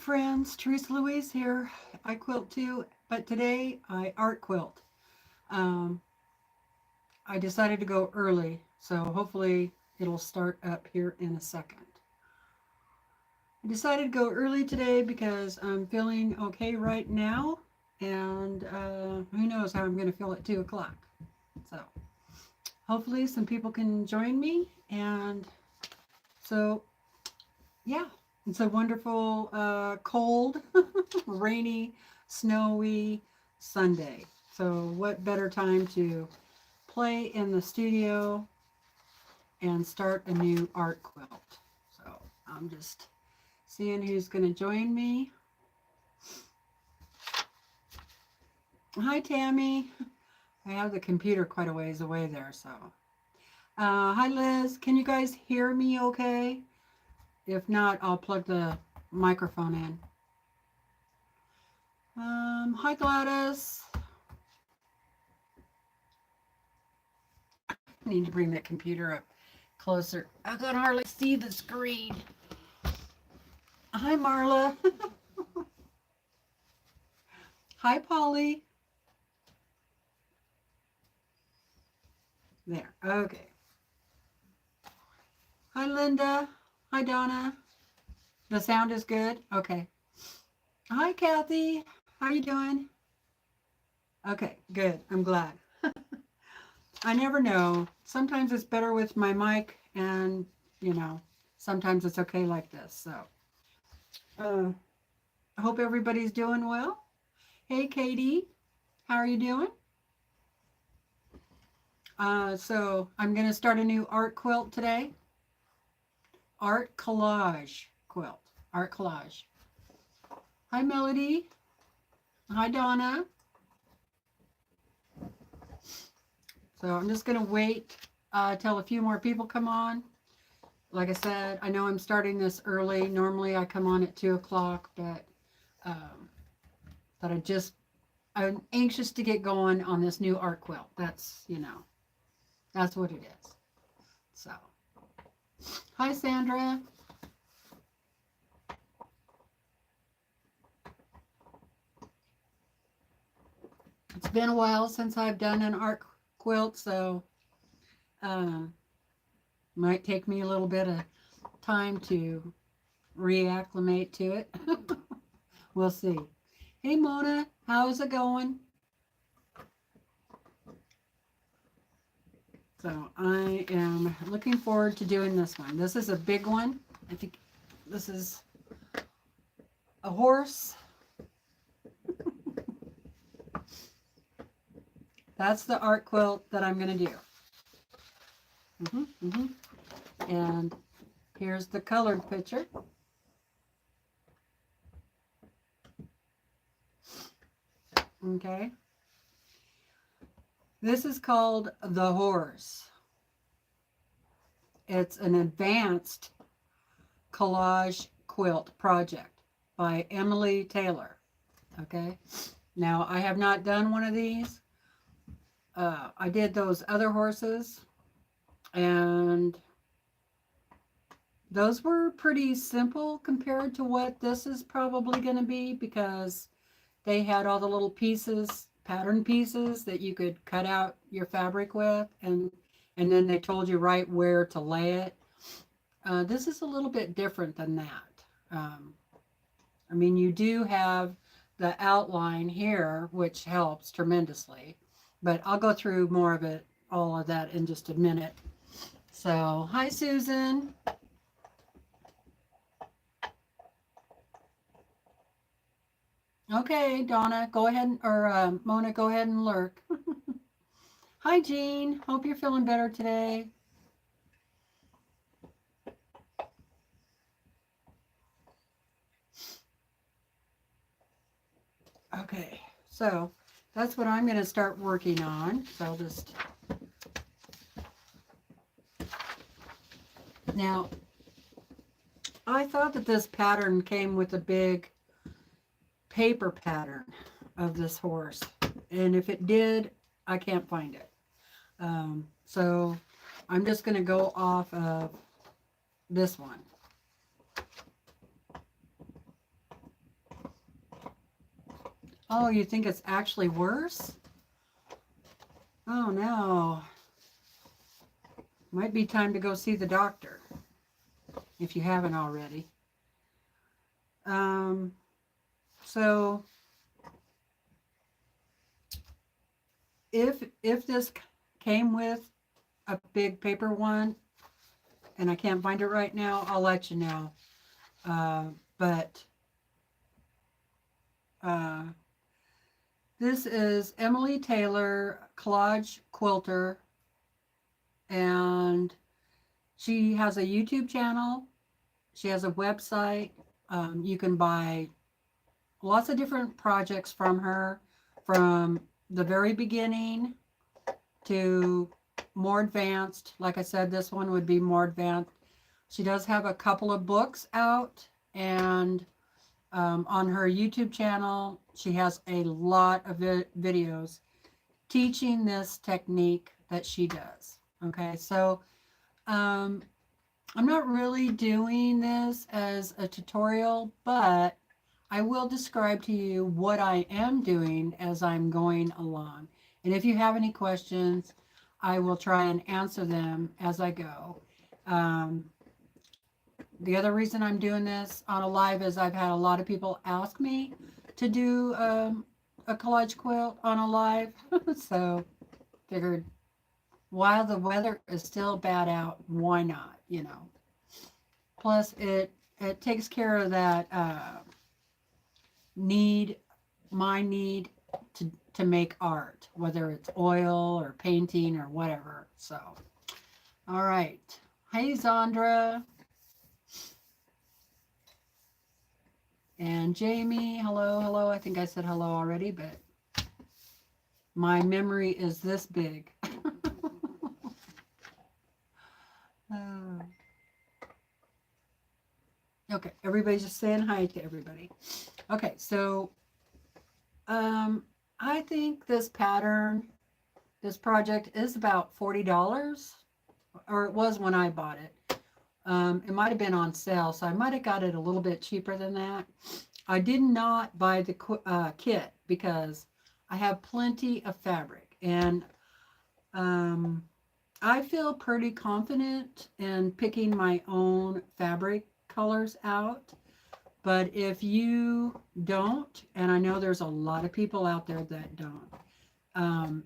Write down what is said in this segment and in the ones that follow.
friends, TeresaLouise here. I quilt too, but today I art quilt. Um, I decided to go early, so hopefully it'll start up here in a second. I decided to go early today because I'm feeling okay right now, and who knows how I'm going to feel at 2 o'clock. So hopefully some people can join me, and so yeah, it's a wonderful, cold, rainy, snowy Sunday. So what better time to play in the studio and start a new art quilt. So I'm just seeing who's going to join me. Hi, Tammy. I have the computer quite a ways away there, so. Hi, Liz. Can you guys hear me okay? If not, I'll plug the microphone in. Hi, Gladys. I need to bring that computer up closer. I can hardly see the screen. Hi, Marla. Hi, Polly. There. Okay. Hi, Linda. Hi, Donna. The sound is good? Okay. Hi, Kathy. How you doing? Okay, good. I'm glad. I never know. Sometimes it's better with my mic, and, sometimes it's okay like this. So, I hope everybody's doing well. Hey, Katie. How are you doing? So, I'm going to start a new art quilt today. Art collage quilt. Art collage. Hi, Melody. Hi, Donna. So I'm just going to wait till a few more people come on. Like I said, I know I'm starting this early. Normally I come on at 2 o'clock, but I'm anxious to get going on this new art quilt. That's what it is. So, hi, Sandra. It's been a while since I've done an art quilt, so might take me a little bit of time to reacclimate to it. We'll see. Hey, Mona, how's it going? So I am looking forward to doing this one. This is a big one. I think this is a horse. That's the art quilt that I'm going to do. And here's the colored picture. Okay. This is called The Horse. It's an advanced collage quilt project by Emily Taylor. Okay. Now, I have not done one of these. I did those other horses, and those were pretty simple compared to what this is probably going to be, because they had all the little pieces, pattern pieces that you could cut out your fabric with, and then they told you right where to lay it. This is a little bit different than that. I mean, you do have the outline here, which helps tremendously, but I'll go through more of it, all of that, in just a minute. So, hi, Susan. Okay, Donna, go ahead, or Mona, go ahead and lurk. Hi, Jean. Hope you're feeling better today. Okay, so that's what I'm going to start working on. So I'll just... Now, I thought that this pattern came with a big paper pattern of this horse, and if it did, I can't find it. So I'm just going to go off of this one. Oh, you think it's actually worse? Oh no. Might be time to go see the doctor if you haven't already. So if this came with a big paper one and I can't find it right now, I'll let you know. But this is Emily Taylor, Collage Quilter, and she has a YouTube channel. She has a website. You can buy lots of different projects from her, from the very beginning to more advanced. Like I said, this one would be more advanced. She does have a couple of books out, and on her YouTube channel, she has a lot of videos teaching this technique that she does. Okay, so I'm not really doing this as a tutorial, but I will describe to you what I am doing as I'm going along. And if you have any questions, I will try and answer them as I go. The other reason I'm doing this on a live is I've had a lot of people ask me to do a collage quilt on a live. So figured while the weather is still bad out, why not, you know? Plus it takes care of that my need to make art, whether it's oil or painting or whatever. So, all right. Hey, Zandra. And Jamie, hello, hello. I think I said hello already, but my memory is this big. Okay, everybody's just saying hi to everybody. Okay, so I think this pattern, this project is about $40, or it was when I bought it. It might have been on sale, so I might have got it a little bit cheaper than that. I did not buy the kit because I have plenty of fabric, and I feel pretty confident in picking my own fabric colors out. But if you don't, and I know there's a lot of people out there that don't,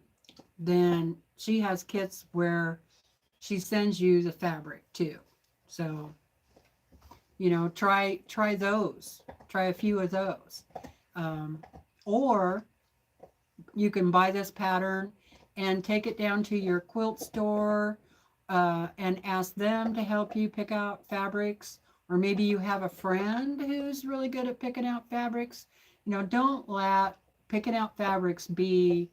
then she has kits where she sends you the fabric too. So, you know, try those. Try a few of those. Or you can buy this pattern and take it down to your quilt store and ask them to help you pick out fabrics. Or maybe you have a friend who's really good at picking out fabrics. You know, don't let picking out fabrics be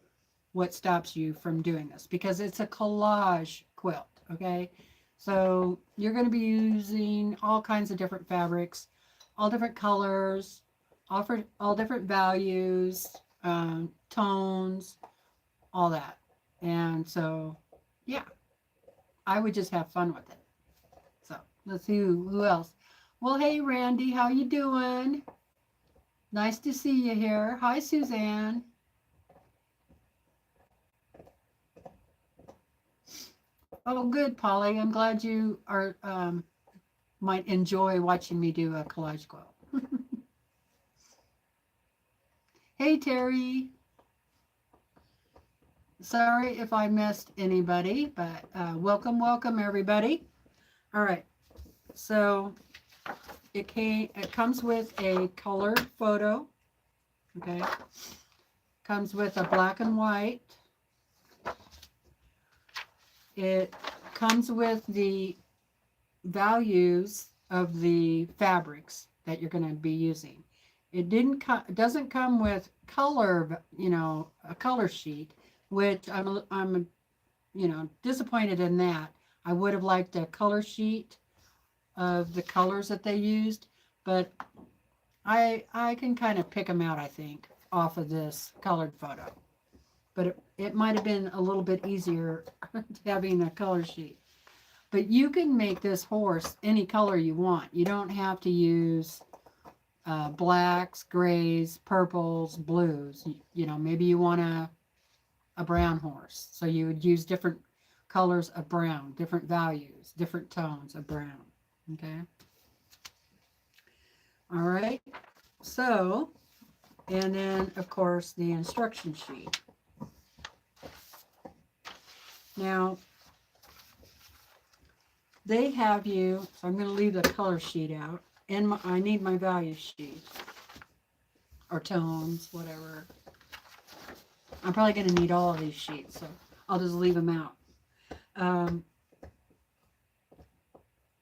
what stops you from doing this, because it's a collage quilt, okay? So you're going to be using all kinds of different fabrics, all different colors, all different values, tones, all that. And so, yeah, I would just have fun with it. So let's see who else. Well, hey, Randy, how you doing? Nice to see you here. Hi, Suzanne. Oh, good, Polly. I'm glad you are might enjoy watching me do a collage quilt. Hey, Terry. Sorry if I missed anybody, but welcome, everybody. All right. So it comes with a colored photo. Okay. Comes with a black and white. It comes with the values of the fabrics that you're going to be using. It doesn't come with color, you know, a color sheet, which I'm you know, disappointed in that. I would have liked a color sheet of the colors that they used, but I can kind of pick them out, I think, off of this colored photo. But it might have been a little bit easier having a color sheet. But you can make this horse any color you want. You don't have to use blacks, grays, purples, blues. You know, maybe you want a brown horse. So you would use different colors of brown, different values, different tones of brown. Okay. All right. So, and then of course the instruction sheet. Now, they have you, so I'm going to leave the color sheet out. And I need my value sheet. Or tones, whatever. I'm probably going to need all of these sheets, so I'll just leave them out.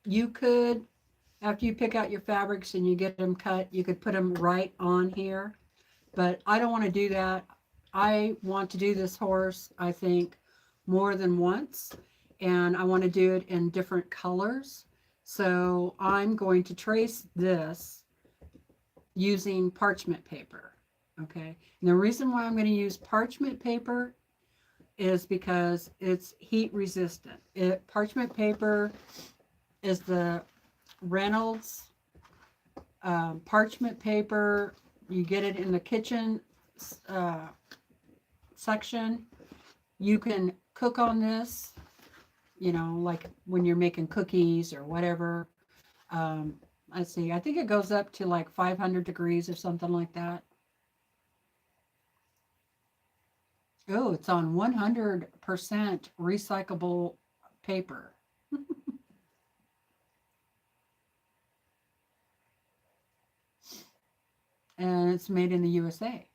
You could, after you pick out your fabrics and you get them cut, you could put them right on here. But I don't want to do that. I want to do this horse, I think, more than once. And I want to do it in different colors. So I'm going to trace this using parchment paper. Okay. And the reason why I'm going to use parchment paper is because it's heat resistant. Parchment paper is the Reynolds parchment paper. You get it in the kitchen section. You can cook on this, you know, like when you're making cookies or whatever. Let's see, I think it goes up to like 500 degrees or something like that. Oh, it's on 100% recyclable paper. And it's made in the USA.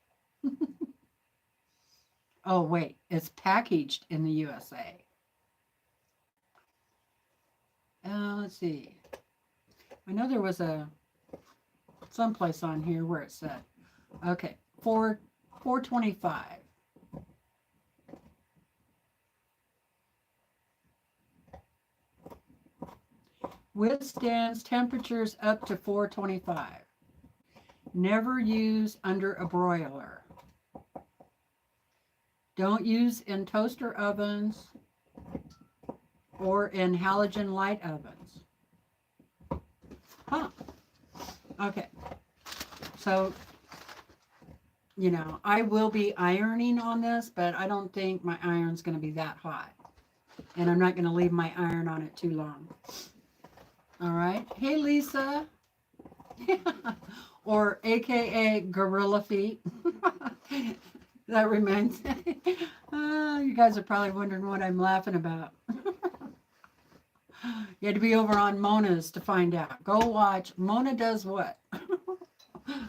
Oh, wait, it's packaged in the USA. Let's see. I know there was someplace on here where it said, okay, $4.25. Withstands temperatures up to 425. Never use under a broiler. Don't use in toaster ovens or in halogen light ovens. Huh. Okay. So, you know, I will be ironing on this, but I don't think my iron's going to be that hot. And I'm not going to leave my iron on it too long. All right. Hey, Lisa. Or AKA Gorilla Feet. That reminds me. You guys are probably wondering what I'm laughing about. You had to be over on Mona's to find out. Go watch Mona Does What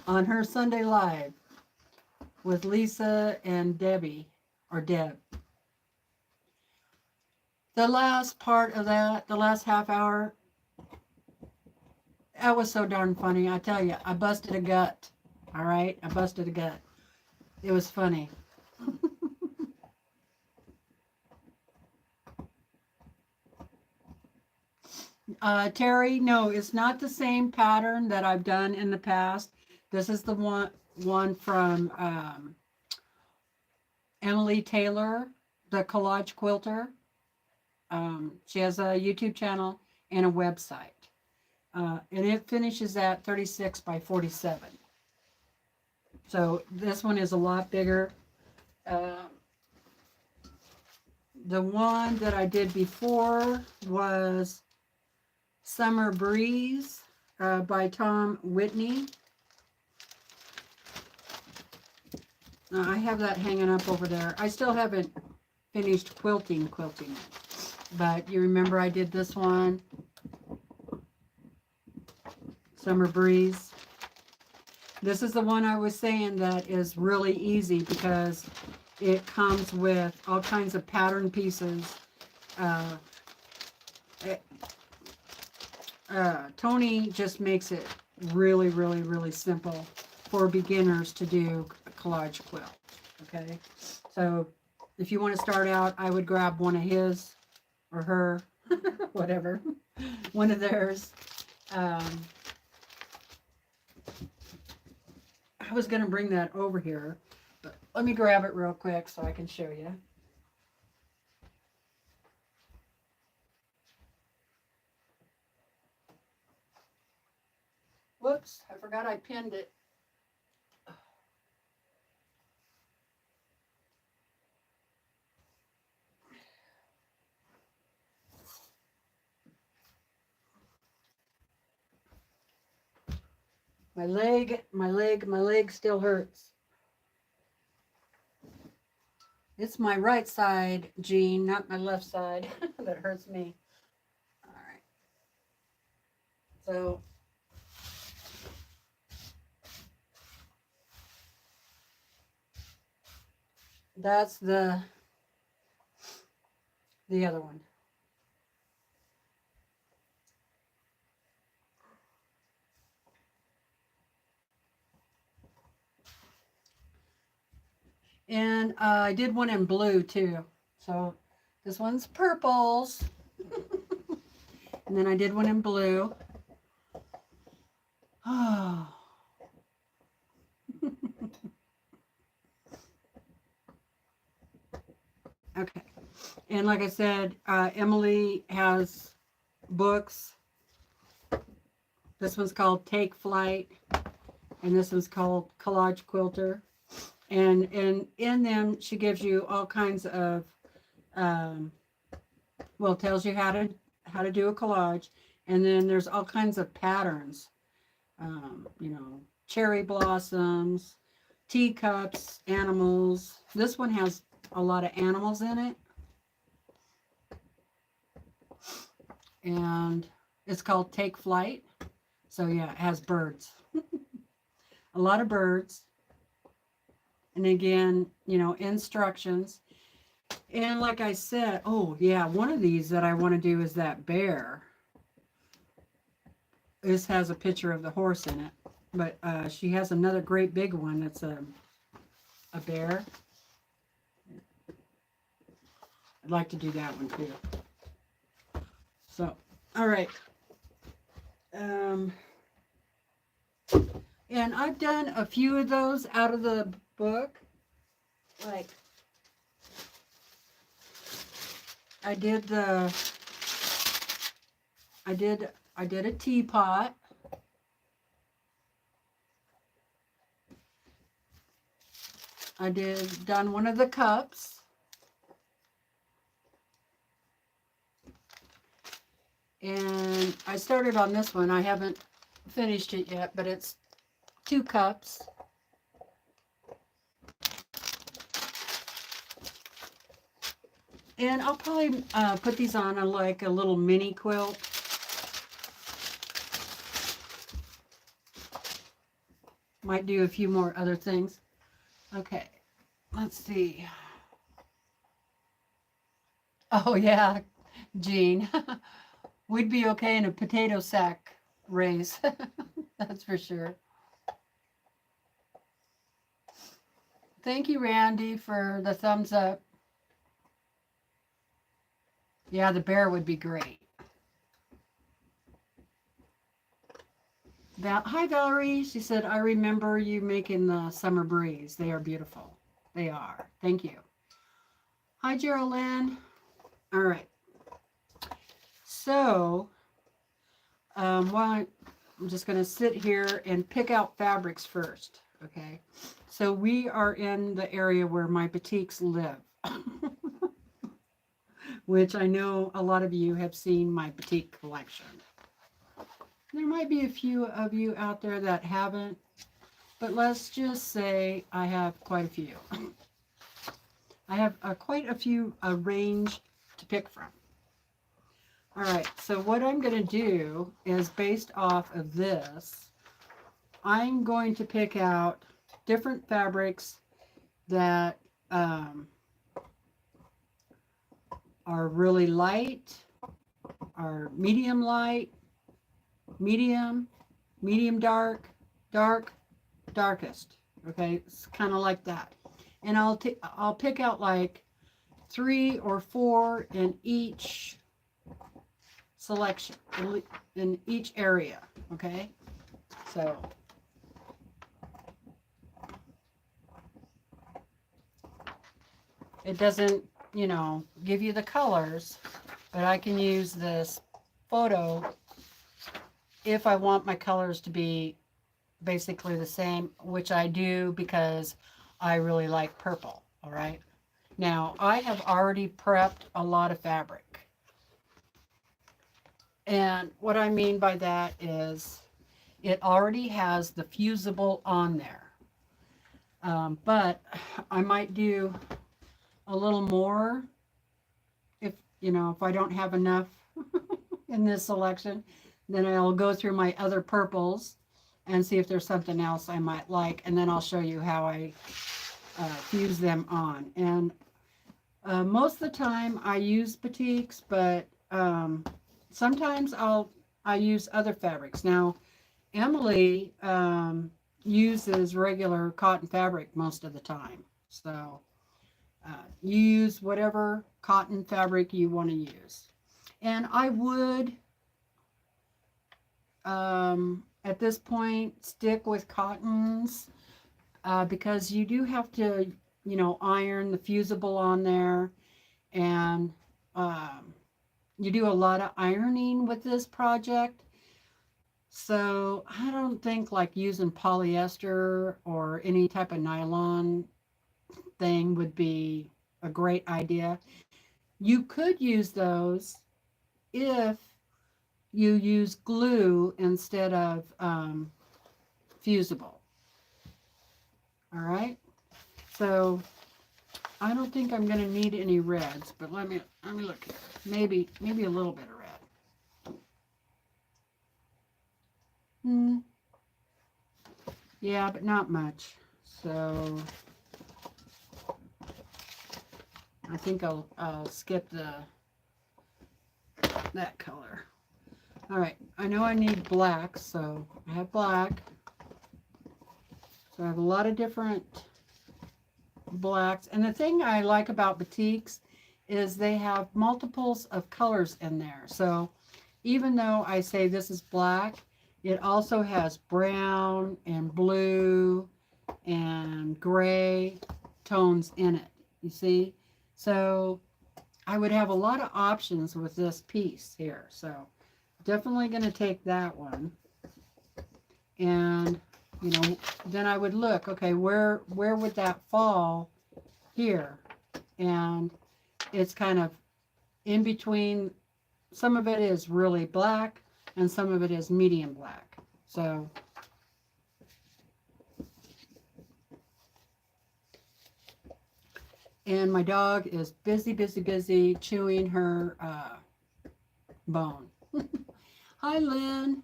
on her Sunday Live with Lisa and Debbie, or Deb. The last part of that, the last half hour, that was so darn funny. I tell you, I busted a gut. All right? I busted a gut. It was funny. Terry, no, it's not the same pattern that I've done in the past. This is the one from Emily Taylor, the Collage Quilter. She has a YouTube channel and a website. And it finishes at 36 by 47. So this one is a lot bigger. The one that I did before was Summer Breeze by Tom Whitney. I have that hanging up over there. I still haven't finished quilting it. But you remember I did this one. Summer Breeze. This is the one I was saying that is really easy because it comes with all kinds of pattern pieces. Tony just makes it really, really, really simple for beginners to do a collage quilt. Okay, so if you want to start out, I would grab one of his or her, whatever, one of theirs. I was going to bring that over here, but let me grab it real quick so I can show you. Whoops. Oops, I forgot I pinned it. My leg still hurts. It's my right side, Jean, not my left side that hurts me. All right. So that's the other one. And I did one in blue too. So this one's purples. And then I did one in blue. Oh. Okay. And like I said, Emily has books. This one's called Take Flight. And this one's called Collage Quilter. And in them, she gives you all kinds of, well, tells you how to do a collage. And then there's all kinds of patterns, you know, cherry blossoms, teacups, animals. This one has a lot of animals in it. And it's called Take Flight. So yeah, it has birds. A lot of birds. And again, you know, instructions. And like I said, oh yeah, one of these that I want to do is that bear. This has a picture of the horse in it. But she has another great big one that's a bear. I'd like to do that one too. So, all right. And I've done a few of those out of the book. Like, I did a teapot. I done one of the cups. And I started on this one. I haven't finished it yet, but it's 2 cups. And I'll probably put these on like a little mini quilt. Might do a few more other things. Okay, let's see. Oh yeah, Jean. We'd be okay in a potato sack race. That's for sure. Thank you, Randy, for the thumbs up. Yeah, the bear would be great. Hi, Valerie. She said, I remember you making the Summer Breeze. They are beautiful. They are. Thank you. Hi, Geraldine. All right. So, while I'm just going to sit here and pick out fabrics first. Okay. So we are in the area where my boutiques live. Which I know a lot of you have seen my boutique collection. There might be a few of you out there that haven't, but let's just say I have quite a few. I have quite a few range to pick from. All right, so what I'm going to do is based off of this, I'm going to pick out different fabrics that are really light, are medium light, medium, medium dark, dark, darkest. Okay, it's kind of like that. And I'll pick out like 3 or 4 in each selection, in each area. Okay, so it doesn't, you know, give you the colors, but I can use this photo if I want my colors to be basically the same, which I do because I really like purple. All right. Now, I have already prepped a lot of fabric. And what I mean by that is it already has the fusible on there. But I might do a little more if, if I don't have enough in this selection, then I'll go through my other purples and see if there's something else I might like. And then I'll show you how I fuse them on. And most of the time I use batiks, but sometimes I use other fabrics. Now, Emily uses regular cotton fabric most of the time. So you use whatever cotton fabric you want to use. And I would, at this point, stick with cottons because you do have to, iron the fusible on there. And you do a lot of ironing with this project. So I don't think like using polyester or any type of nylon thing would be a great idea. You could use those if you use glue instead of fusible. All right. So I don't think I'm going to need any reds, but let me look here. Maybe a little bit of red. Yeah, but not much. So I think I'll skip that color. All right, I know I need black, so I have black. So I have a lot of different blacks. And the thing I like about batiks is they have multiples of colors in there. So even though I say this is black, it also has brown and blue and gray tones in it. You see? So I would have a lot of options with this piece here. So definitely going to take that one. And, then I would look, okay, where would that fall here? And it's kind of in between. Some of it is really black and some of it is medium black. So and my dog is busy chewing her bone. Hi, Lynn.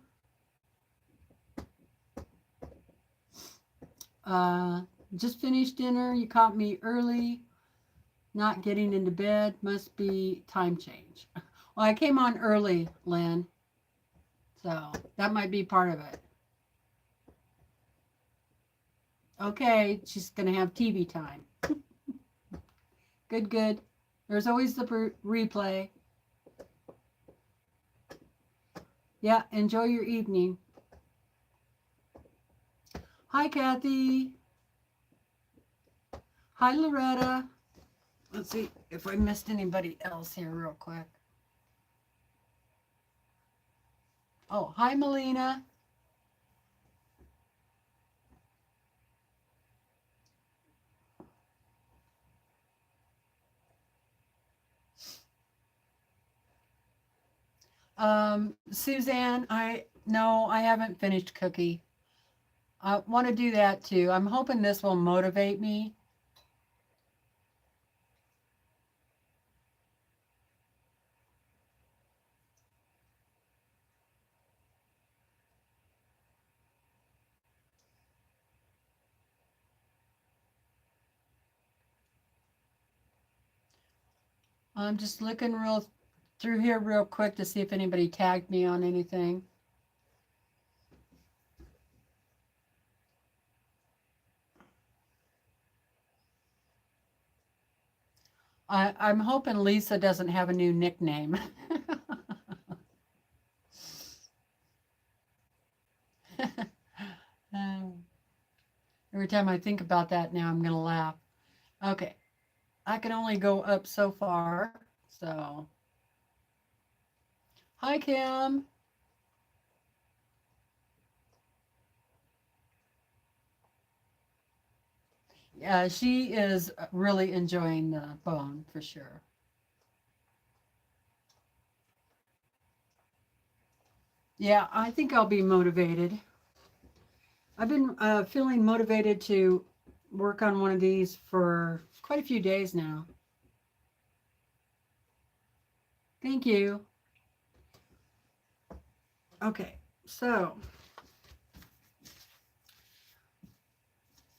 Just finished dinner. You caught me early. Not getting into bed. Must be time change. Well, I came on early, Lynn. So that might be part of it. Okay, she's going to have TV time. Good. There's always the replay. Yeah, enjoy your evening. Hi, Kathy. Hi, Loretta. Let's see if I missed anybody else here real quick. Oh, hi, Melina. Suzanne, I haven't finished Cookie. I want to do that too. I'm hoping this will motivate me. I'm just looking through here real quick to see if anybody tagged me on anything. I'm hoping Lisa doesn't have a new nickname. Every time I think about that now, I'm going to laugh. Okay. I can only go up so far. So, hi, Kim. Yeah, she is really enjoying the bone for sure. Yeah, I think I'll be motivated. I've been feeling motivated to work on one of these for quite a few days now. Thank you. Okay, so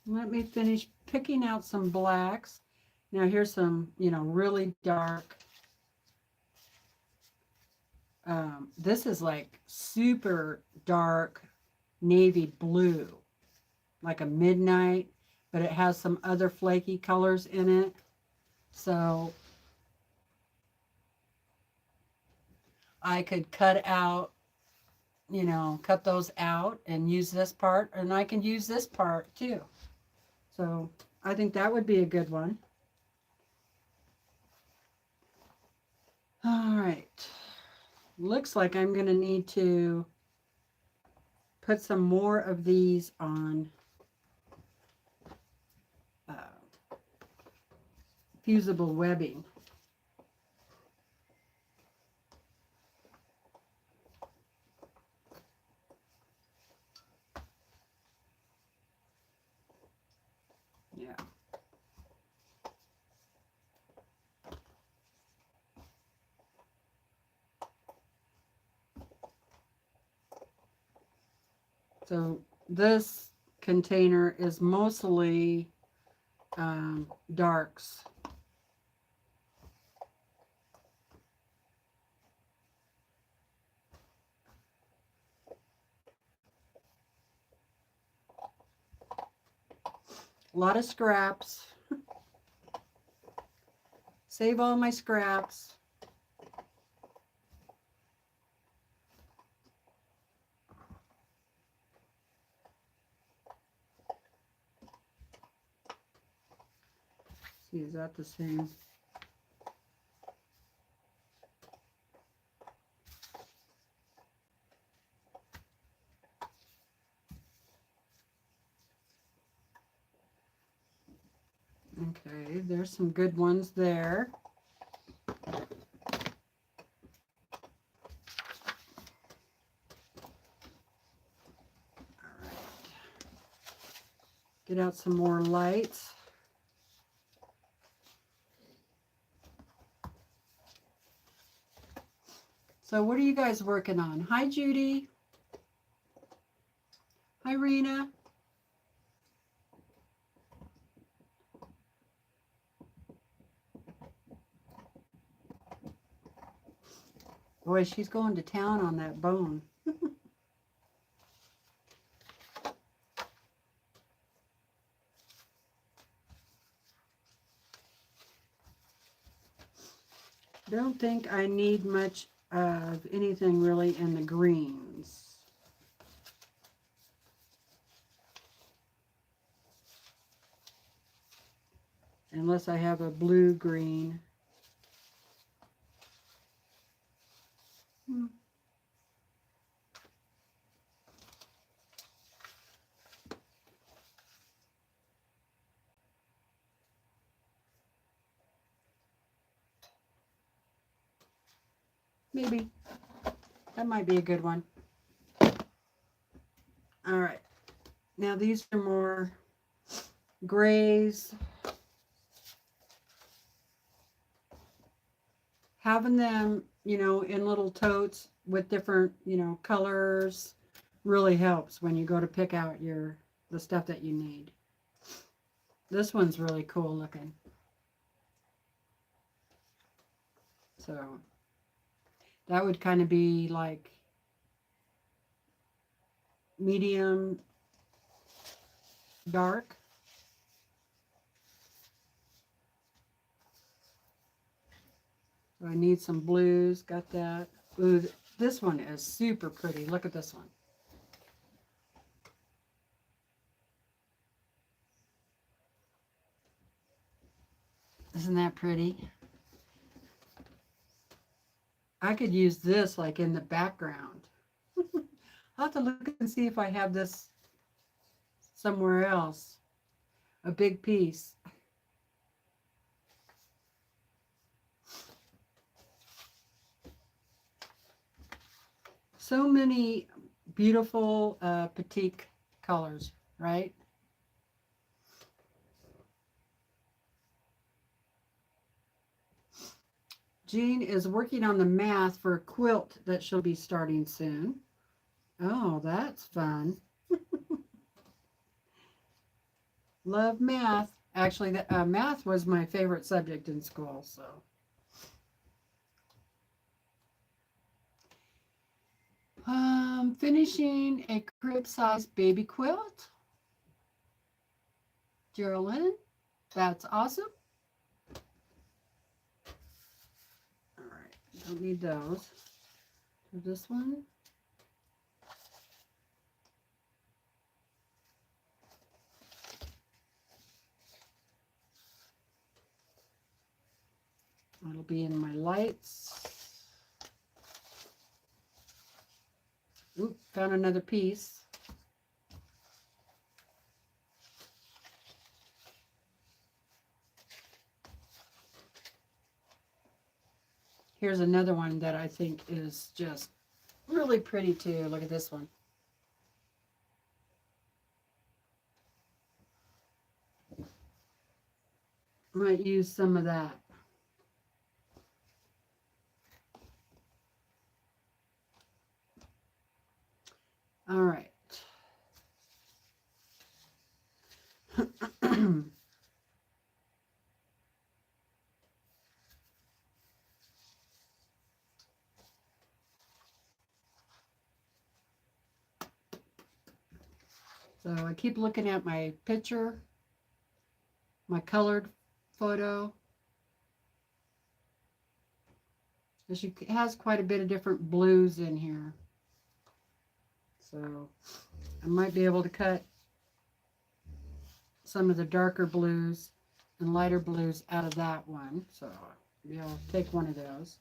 let me finish picking out some blacks. Now here's some, really dark. This is like super dark navy blue, like a midnight, but it has some other flaky colors in it. So I could cut those out and use this part, and I can use this part too. So I think that would be a good one. All right. Looks like I'm going to need to put some more of these on fusible webbing. Yeah. So this container is mostly darks. A lot of scraps. Save all my scraps. See, is that the same? Okay, there's some good ones there. Get out some more lights. So what are you guys working on? Hi, Judy. Hi, Rena. Boy, she's going to town on that bone. Don't think I need much of anything really in the greens. Unless I have a blue green. Maybe. That might be a good one. All right. Now these are more grays. Having them, in little totes with different, colors really helps when you go to pick out the stuff that you need. This one's really cool looking. So that would kind of be like medium dark. So I need some blues. Got that. Ooh, this one is super pretty. Look at this one. Isn't that pretty? I could use this like in the background. I'll have to look and see if I have this somewhere else. a big piece. So many beautiful petite colors, right? Jean is working on the math for a quilt that she'll be starting soon. Oh, that's fun. Love math. Actually, math was my favorite subject in school, so. Finishing a crib-sized baby quilt. Geraldine, that's awesome. All right, don't need those. So this one. It'll be in my lights. Oop, found another piece. Here's another one that I think is just really pretty too. Look at this one. Might use some of that. All right. So I keep looking at my picture, my colored photo. She has quite a bit of different blues in here. So I might be able to cut some of the darker blues and lighter blues out of that one. So maybe I'll take one of those.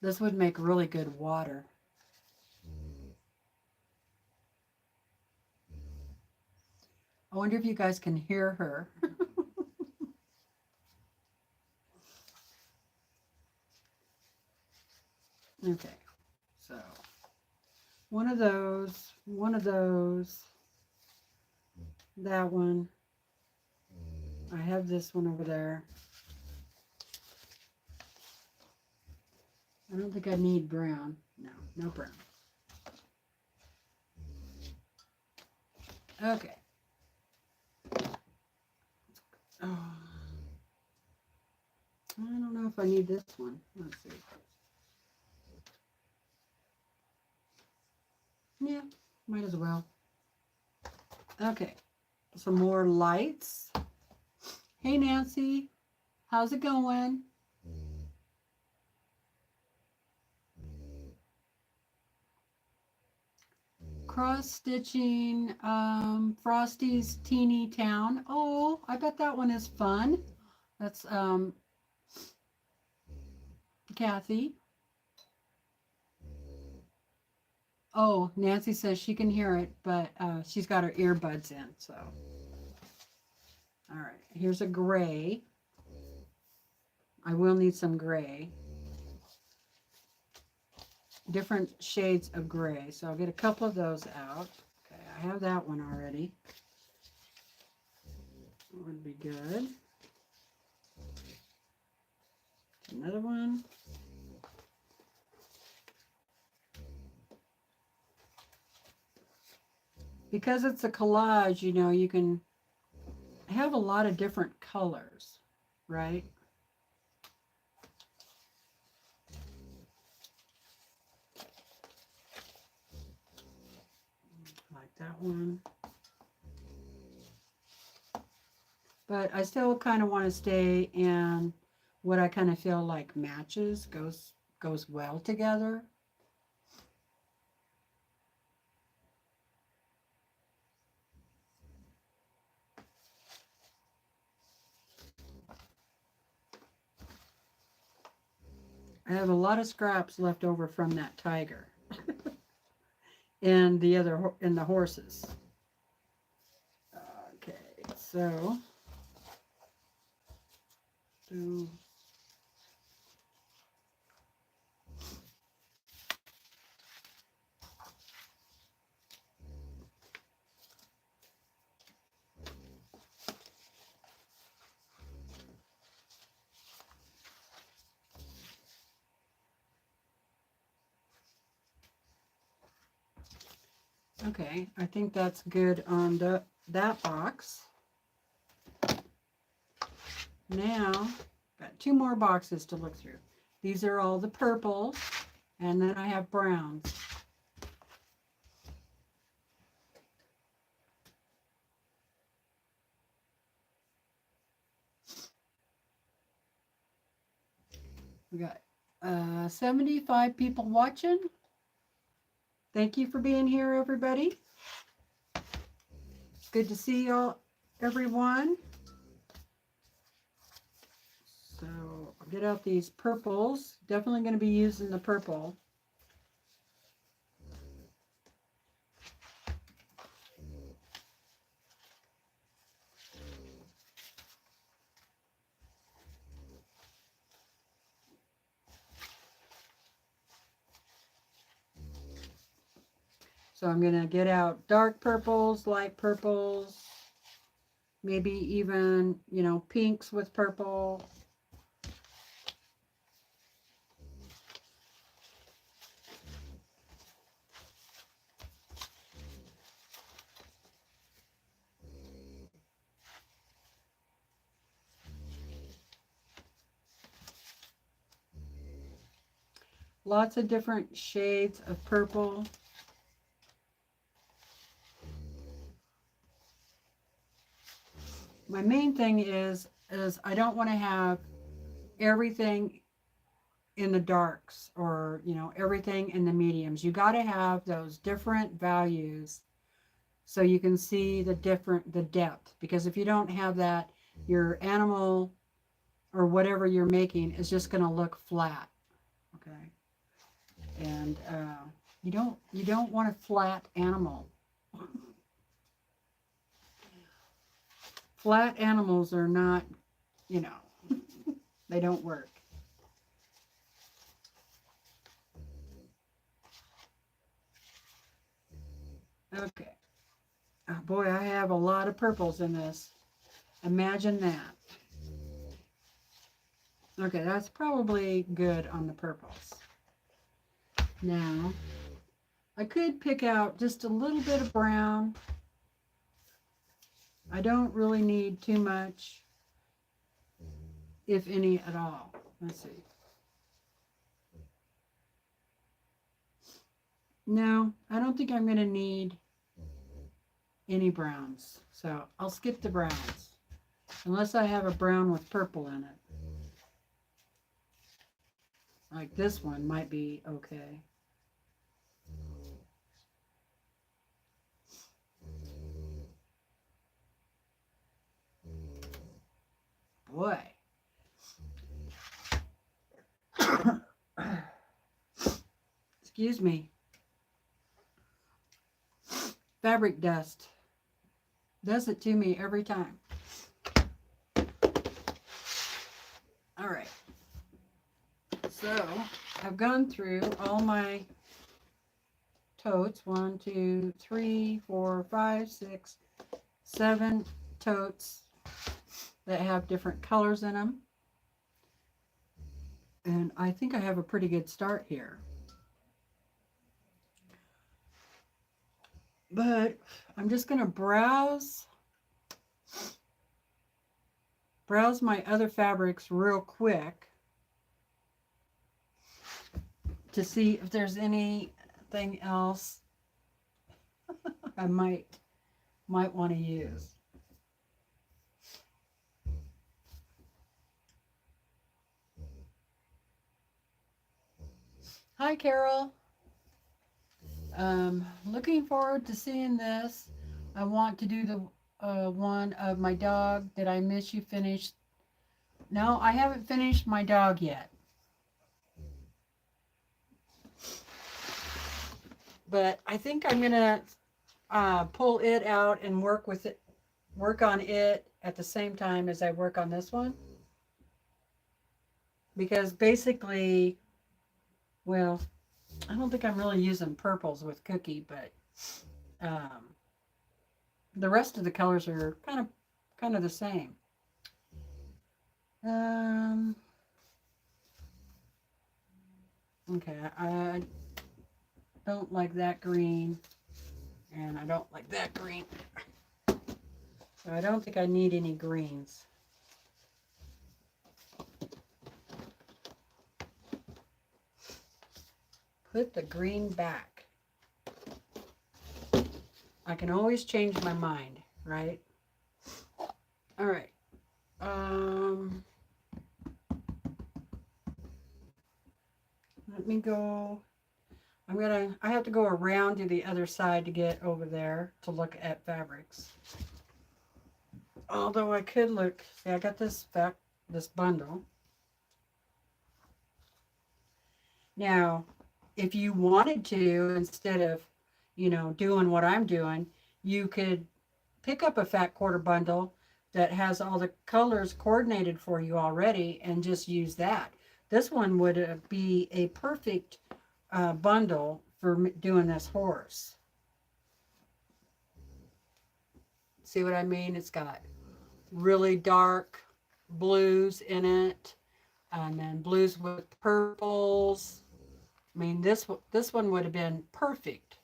This would make really good water. I wonder if you guys can hear her. Okay, so one of those, that one. I have this one over there. I don't think I need brown. No, no brown. Okay. Oh. I don't know if I need this one. Let's see. Yeah, might as well. Okay, some more lights. Hey, Nancy. How's it going? Cross stitching Frosty's Teeny Town. Oh, I bet that one is fun. That's Kathy. Oh, Nancy says she can hear it, but she's got her earbuds in. So, all right, here's a gray. I will need some gray. Different shades of gray. So I'll get a couple of those out. Okay, I have that one already. That would be good. Another one. Because it's a collage, you know, you can have a lot of different colors, right? Like that one. But I still kind of want to stay in what I kind of feel like matches, goes goes well together. I have a lot of scraps left over from that tiger and the horses. Okay, so okay, I think that's good on that box. Now, got 2 more boxes to look through. These are all the purples, and then I have browns. We got 75 people watching. Thank you for being here, everybody. Good to see y'all, everyone. So I'll get out these purples. Definitely going to be using the purple. So I'm going to get out dark purples, light purples, maybe even, you know, pinks with purple. Lots of different shades of purple. My main thing is I don't want to have everything in the darks or, you know, everything in the mediums. You got to have those different values so you can see the depth. Because if you don't have that, your animal or whatever you're making is just going to look flat. Okay. And you don't want a flat animal. Flat animals are not, you know, they don't work. Okay. Oh boy, I have a lot of purples in this. Imagine that. Okay, that's probably good on the purples. Now, I could pick out just a little bit of brown. I don't really need too much, if any at all. Let's see. No, I don't think I'm going to need any browns. So I'll skip the browns. Unless I have a brown with purple in it. Like this one might be okay. Boy. Excuse me. Fabric dust does it to me every time. All right. So I've gone through all my totes. 1, 2, 3, 4, 5, 6, 7 totes that have different colors in them. And I think I have a pretty good start here. But I'm just going to browse my other fabrics real quick to see if there's anything else I might want to use. Hi, Carol. Looking forward to seeing this. I want to do the one of my dog. Did I miss you finished? No, I haven't finished my dog yet. But I think I'm gonna pull it out and work on it at the same time as I work on this one. Because basically, well, I don't think I'm really using purples with Cookie, but um, the rest of the colors are kind of the same. Um, okay, I don't like that green, and I don't like that green. So I don't think I need any greens. Put the green back. I can always change my mind, right? All right. Let me go. I have to go around to the other side to get over there to look at fabrics. Although I could look, see, I got this bundle. Now, if you wanted to, instead of, doing what I'm doing, you could pick up a fat quarter bundle that has all the colors coordinated for you already and just use that. This one would be a perfect bundle for doing this horse. See what I mean? It's got really dark blues in it, and then blues with purples. I mean, this one would have been perfect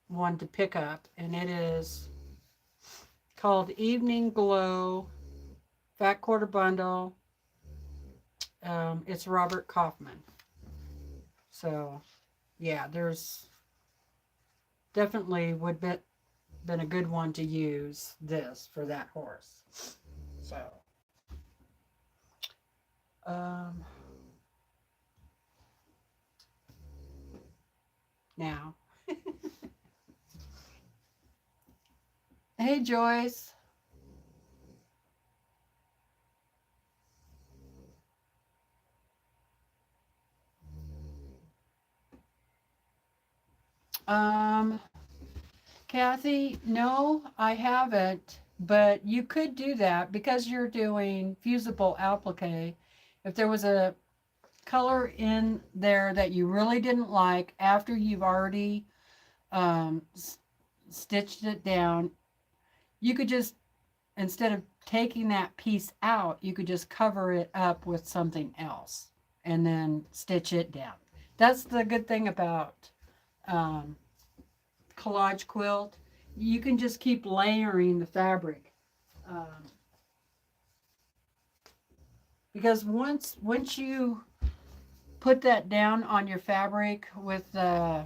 one to pick up, and it is called Evening Glow Fat Quarter Bundle. It's Robert Kaufman. So, yeah, there's definitely would be been a good one to use this for that horse. So, um, now, hey Joyce. Um, Kathy, no, I haven't, but you could do that because you're doing fusible applique. If there was a color in there that you really didn't like after you've already um, stitched it down, you could just, instead of taking that piece out, you could just cover it up with something else and then stitch it down. That's the good thing about um, collage quilt. You can just keep layering the fabric. Um, because once you put that down on your fabric with the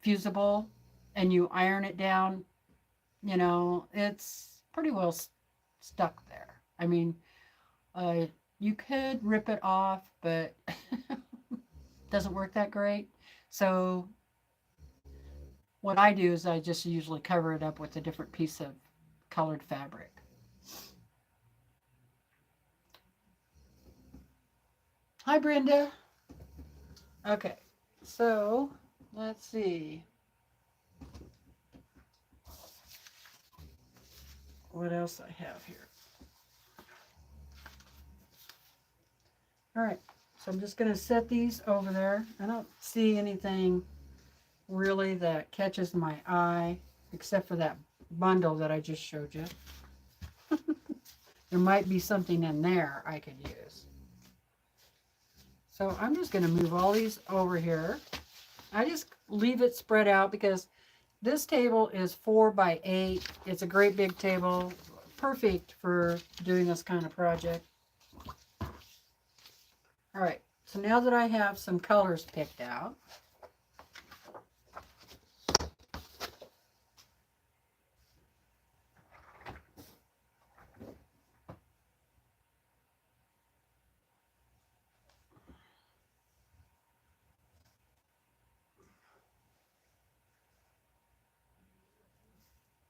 fusible and you iron it down, it's pretty well stuck there. I mean, uh, you could rip it off, but doesn't work that great. So what I do is I just usually cover it up with a different piece of colored fabric. Hi, Brenda. Okay, so let's see. What else I have here? All right, so I'm just going to set these over there. I don't see anything really that catches my eye except for that bundle that I just showed you. There might be something in there I could use. So I'm just going to move all these over here. I just leave it spread out because this table is 4x8. It's a great big table, perfect for doing this kind of project. All right, so now that I have some colors picked out,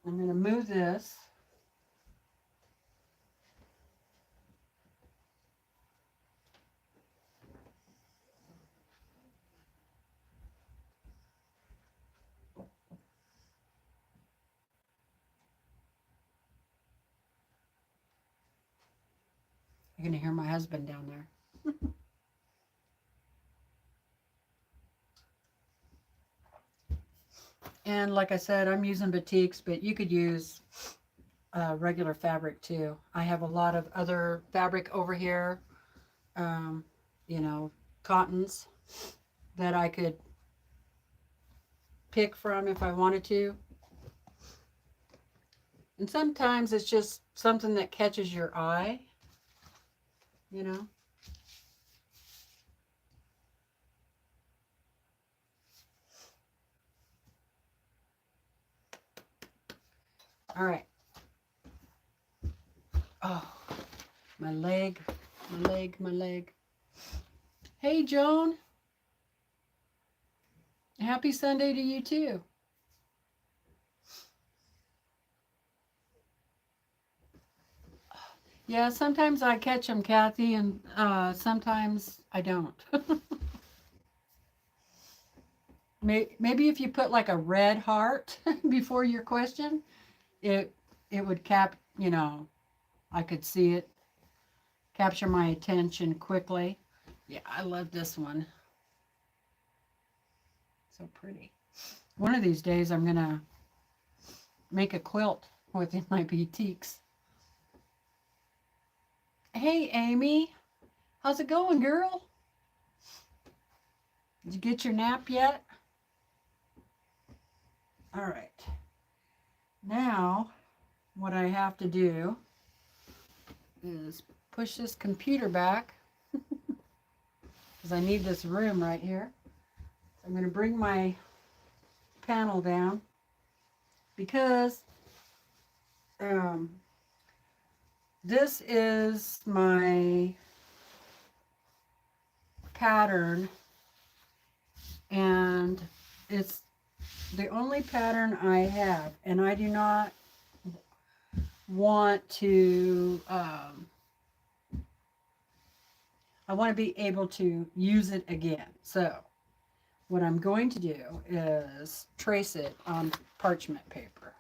I'm going to move this. You're going to hear my husband down there. And like I said, I'm using batiks, but you could use regular fabric too. I have a lot of other fabric over here, you know, cottons that I could pick from if I wanted to. And sometimes it's just something that catches your eye, you know. All right. Oh, my leg, my leg, my leg. Hey, Joan. Happy Sunday to you too. Yeah, sometimes I catch them, Kathy, and sometimes I don't. Maybe if you put like a red heart before your question, it would you know, I could see it, capture my attention quickly. Yeah, I love this one. So pretty. One of these days I'm gonna make a quilt with my boutiques. Hey, Amy. How's it going, girl? Did you get your nap yet? All right. Now, what I have to do is push this computer back because I need this room right here. So I'm going to bring my panel down because this is my pattern, and it's the only pattern I have, and I do not want to I want to be able to use it again. So what I'm going to do is trace it on parchment paper.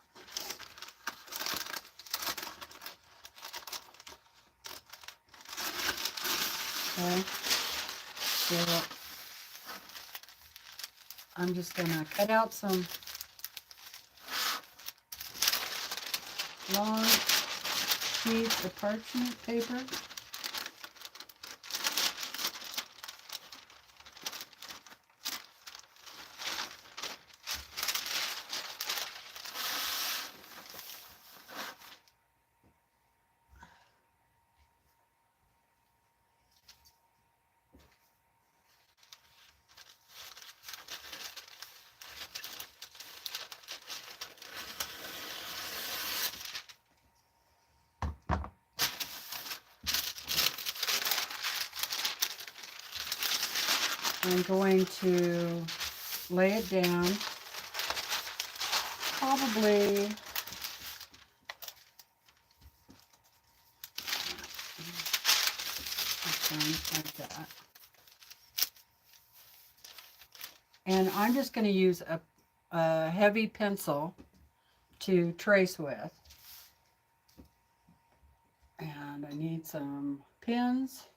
Okay, so I'm just going to cut out some long sheets of parchment paper. I'm going to lay it down, probably like that. And I'm just going to use a heavy pencil to trace with. And I need some pins.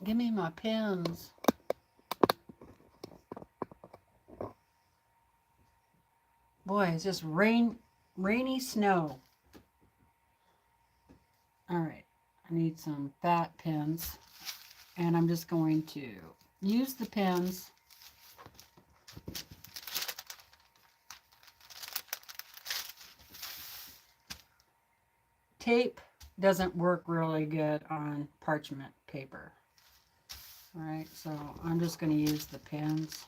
Give me my pins. Boy, it's just rainy snow. All right, I need some fat pins, and I'm just going to use the pins tape doesn't work really good on parchment paper. All right, so I'm just going to use the pins.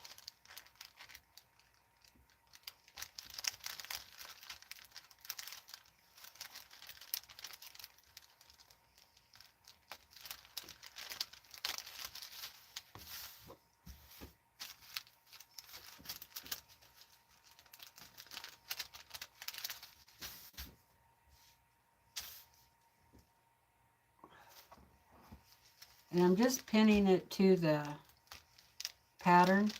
And I'm just pinning it to the pattern.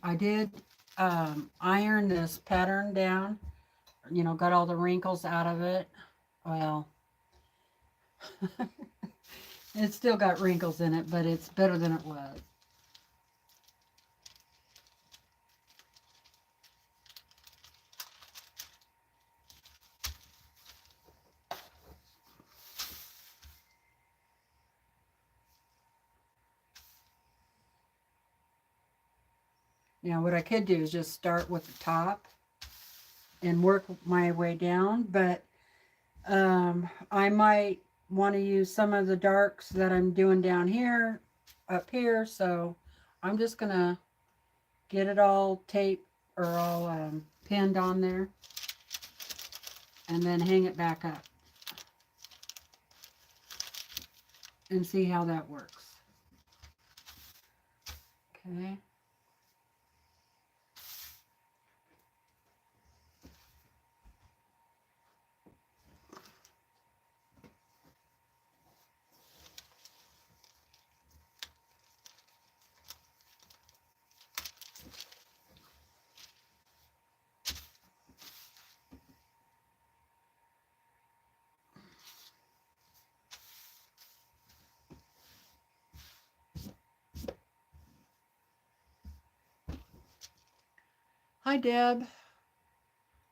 I did iron this pattern down, you know, got all the wrinkles out of it. Well, it's still got wrinkles in it, but it's better than it was. Now what I could do is just start with the top and work my way down, but I might want to use some of the darks that I'm doing down here, up here, so I'm just going to get it all taped or all pinned on there and then hang it back up and see how that works. Okay. Hi, Deb.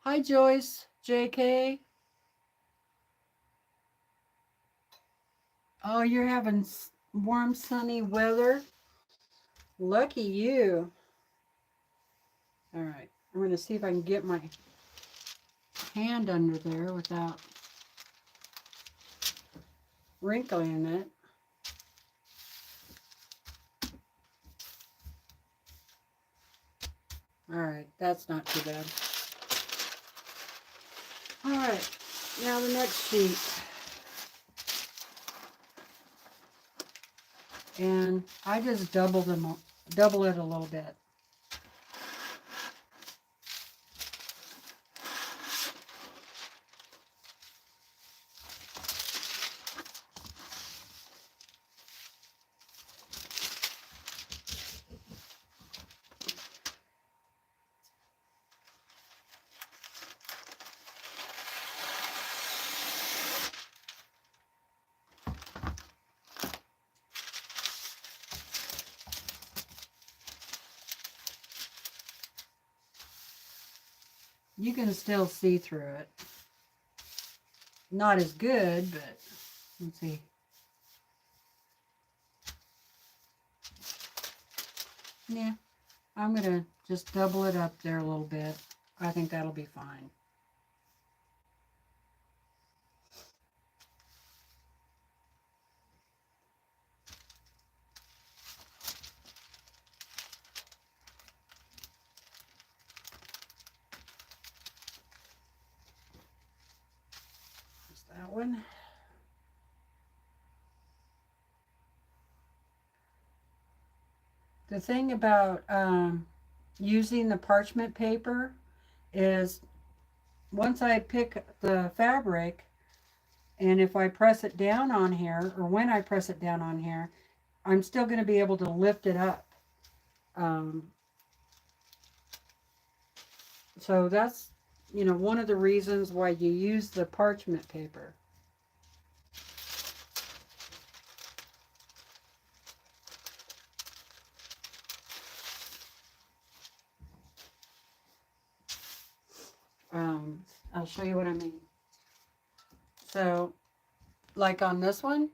Hi, Joyce, JK. Oh, you're having warm, sunny weather? Lucky you. All right, I'm going to see if I can get my hand under there without wrinkling it. All right, that's not too bad. All right, now the next sheet. And I just double it a little bit. You can still see through it. Not as good, but let's see. Yeah, I'm going to just double it up there a little bit. I think that'll be fine. There's that one. The thing about using the parchment paper is once I pick the fabric, and if I press it down on here, or when I press it down on here, I'm still going to be able to lift it up. So that's, you know, one of the reasons why you use the parchment paper. I'll show you what I mean. So, like on this one,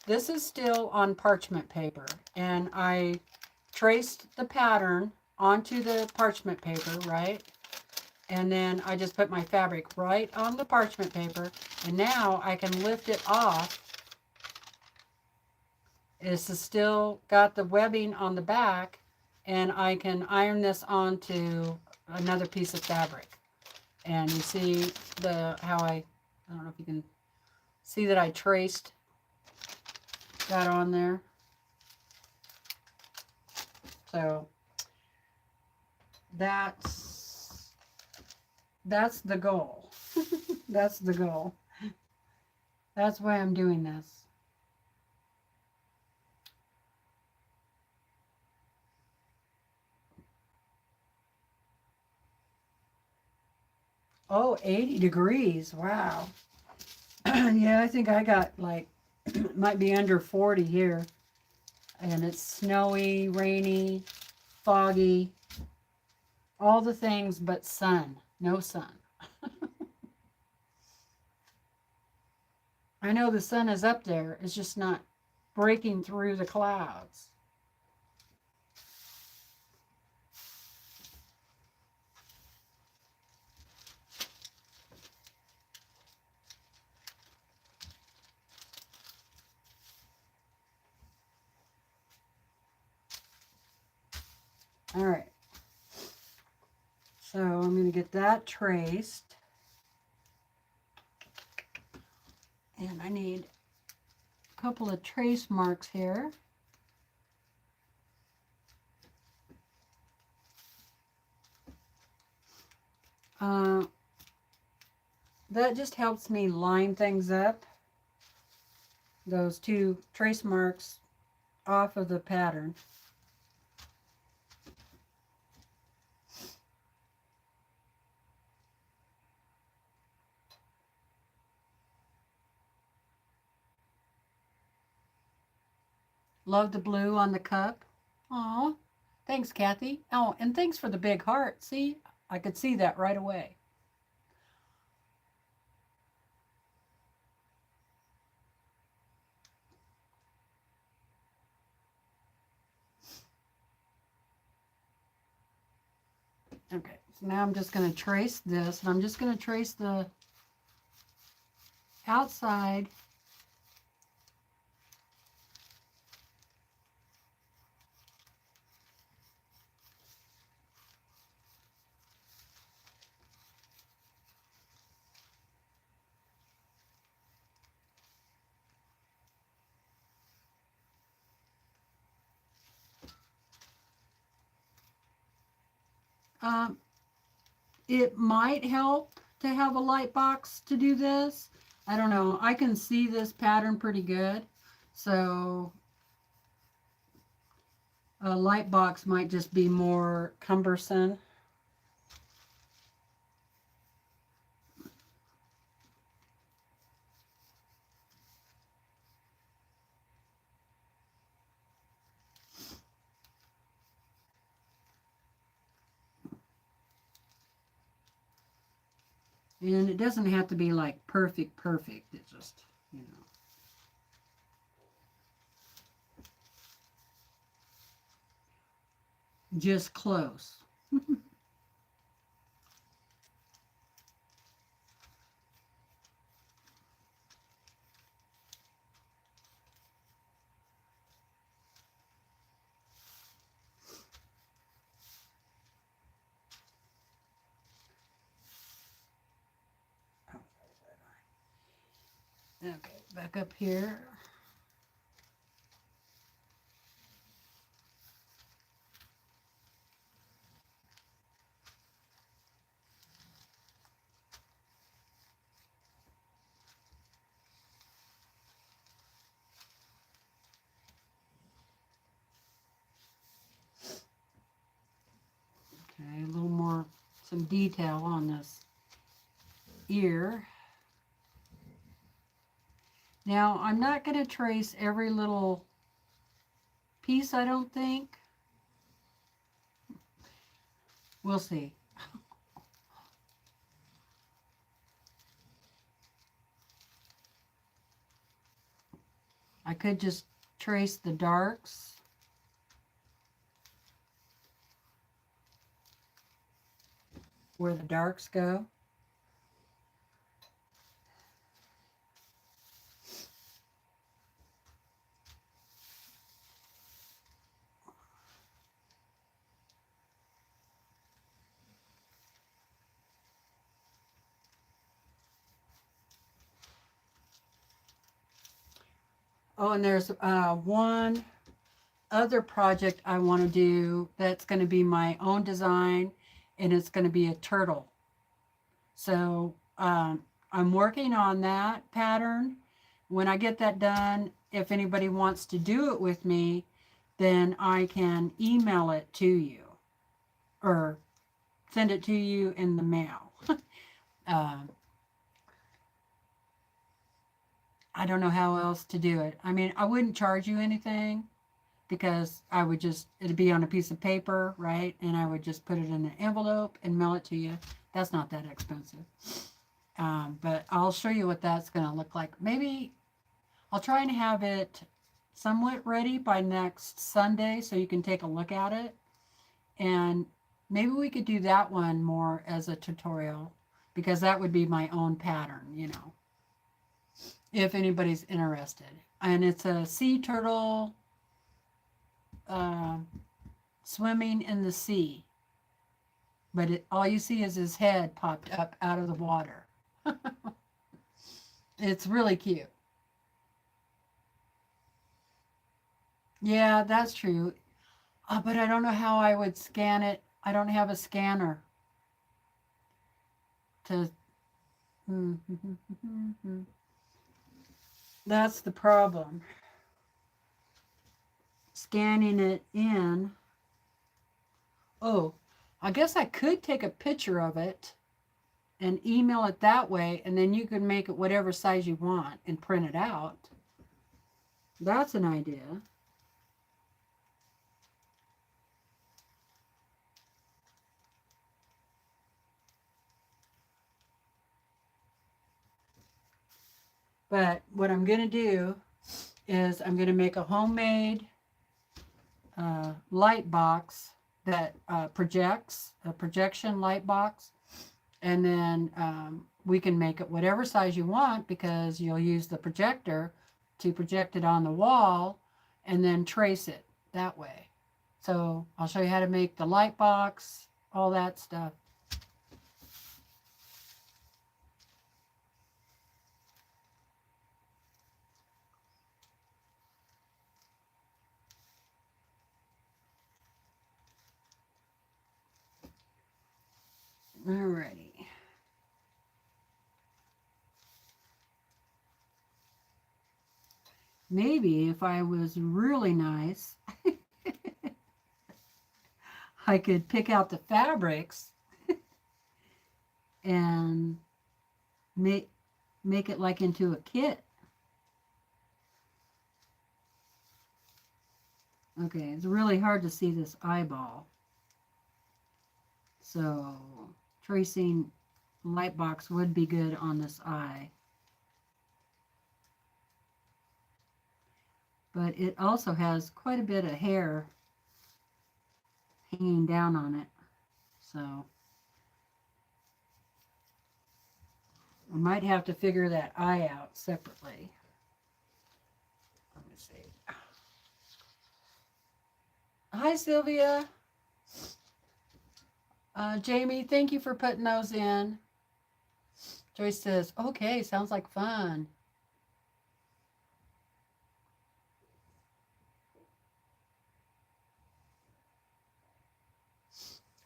this is still on parchment paper, and I traced the pattern onto the parchment paper, right? And then I just put my fabric right on the parchment paper, and now I can lift it off. This is still got the webbing on the back, and I can iron this onto another piece of fabric. And you see how I don't know if you can See that I traced that on there? So that's the goal. That's the goal. That's why I'm doing this. Oh, 80 degrees. Wow. Yeah, I think I got like, might be under 40 here. And it's snowy, rainy, foggy, all the things but sun. No sun. I know the sun is up there. It's just not breaking through the clouds. All right. So I'm going to get that traced. And I need a couple of trace marks here. That just helps me line things up. Those two trace marks off of the pattern. Love the blue on the cup. Aw, thanks, Kathy. Oh, and thanks for the big heart. See, I could see that right away. Okay, so now I'm just going to trace this, and I'm just going to trace the outside . It might help to have a light box to do this. I don't know. I can see this pattern pretty good. So a light box might just be more cumbersome. And it doesn't have to be like perfect. It just, you know. Just close. Okay, back up here. Okay, a little more, some detail on this ear. Now, I'm not going to trace every little piece, I don't think. We'll see. I could just trace the darks. Where the darks go. Oh, and there's one other project I want to do that's going to be my own design, and it's going to be a turtle. So I'm working on that pattern. When I get that done, if anybody wants to do it with me, then I can email it to you or send it to you in the mail. uh, I don't know how else to do it. I mean, I wouldn't charge you anything because I would just, it'd be on a piece of paper, right? And I would just put it in an envelope and mail it to you. That's not that expensive. But I'll show you what that's going to look like. Maybe I'll try and have it somewhat ready by next Sunday so you can take a look at it. And maybe we could do that one more as a tutorial because that would be my own pattern, you know, if anybody's interested. And it's a sea turtle swimming in the sea. But all you see is his head popped up out of the water. It's really cute. Yeah, that's true. But I don't know how I would scan it. I don't have a scanner to. That's the problem. Scanning it in. Oh, I guess I could take a picture of it and email it that way, and then you can make it whatever size you want and print it out. That's an idea. But what I'm going to do is I'm going to make a homemade light box that projects, a projection light box. And then we can make it whatever size you want because you'll use the projector to project it on the wall and then trace it that way. So I'll show you how to make the light box, all that stuff. Alrighty. Maybe if I was really nice, I could pick out the fabrics and make it like into a kit. Okay, it's really hard to see this eyeball. So tracing light box would be good on this eye. But it also has quite a bit of hair hanging down on it. So I might have to figure that eye out separately. Let me see. Hi, Sylvia. Jamie, thank you for putting those in. Joyce says, okay, sounds like fun.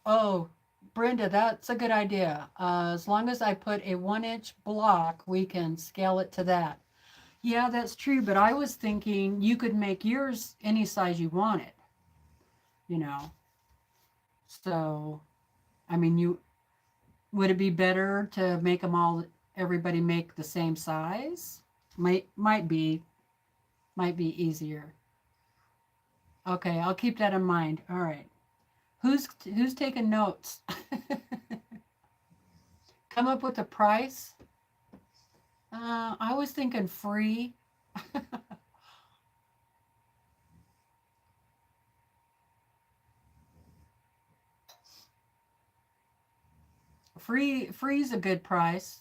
Oh, Brenda, that's a good idea. As long as I put a 1-inch block, we can scale it to that. Yeah, that's true, but I was thinking you could make yours any size you wanted, you know. So, I mean, would it be better to make them all, everybody make the same size? Might be easier. Okay, I'll keep that in mind. All right. Who's taking notes? Come up with a price. I was thinking free. Free's a good price.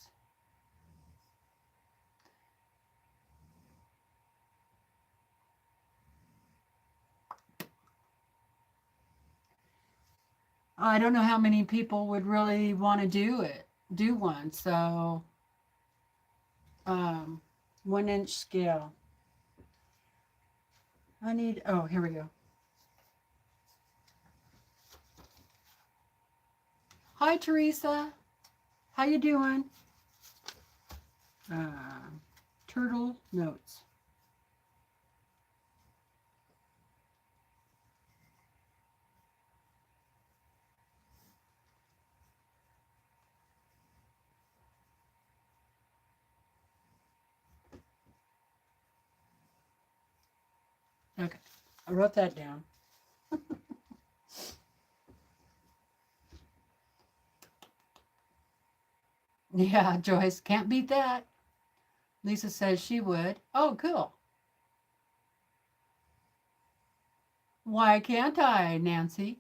I don't know how many people would really want to do one. So 1-inch scale. I need, oh, here we go. Hi, Teresa. How you doing? Turtle notes. Okay, I wrote that down. Yeah, Joyce, can't beat that. Lisa says she would. Oh, cool. Why can't I, Nancy?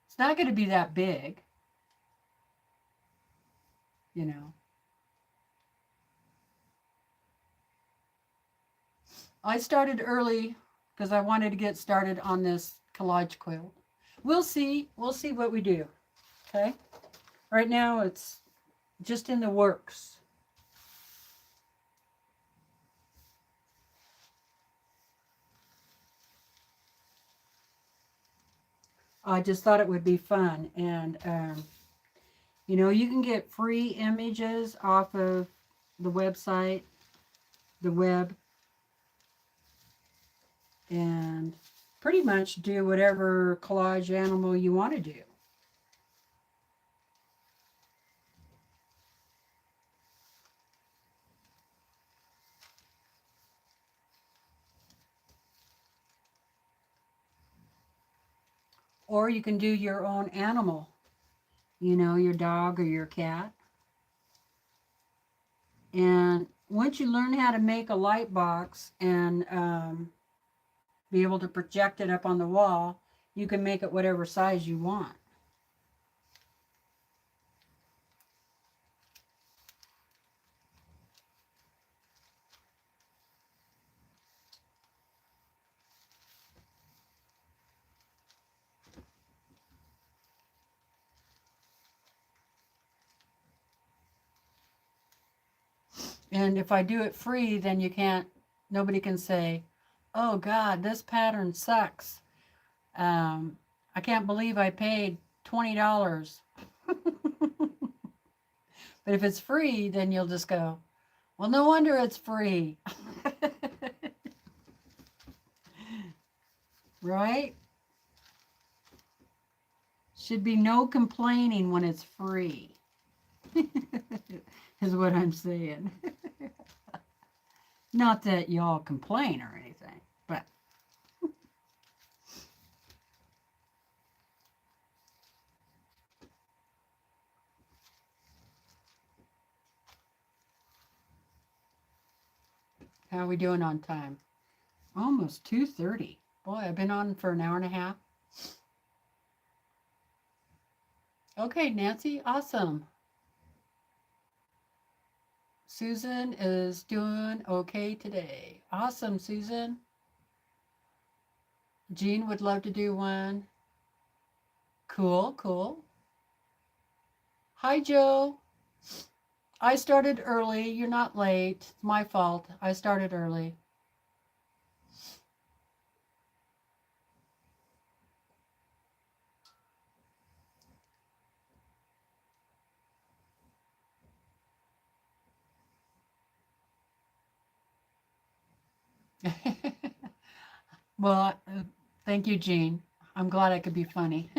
It's not going to be that big, you know. I started early because I wanted to get started on this collage quilt. We'll see. We'll see what we do. Okay. Right now it's just in the works. I just thought it would be fun. And, you know, you can get free images off of the website, the web, and pretty much do whatever collage animal you want to do. Or you can do your own animal, you know, your dog or your cat. And once you learn how to make a light box and be able to project it up on the wall, you can make it whatever size you want. And if I do it free, then you can't, nobody can say, oh God, this pattern sucks. I can't believe I paid $20. But if it's free, then you'll just go, well, no wonder it's free. Right? Should be no complaining when it's free. Is what I'm saying. Not that y'all complain or anything, but how are we doing on time? Almost 2:30. Boy, I've been on for an hour and a half. Okay, Nancy, awesome. Susan is doing okay today. Awesome, Susan. Jean would love to do one. Cool, cool. Hi, Joe. I started early. You're not late. It's my fault. I started early. Well, thank you, Jean. I'm glad I could be funny.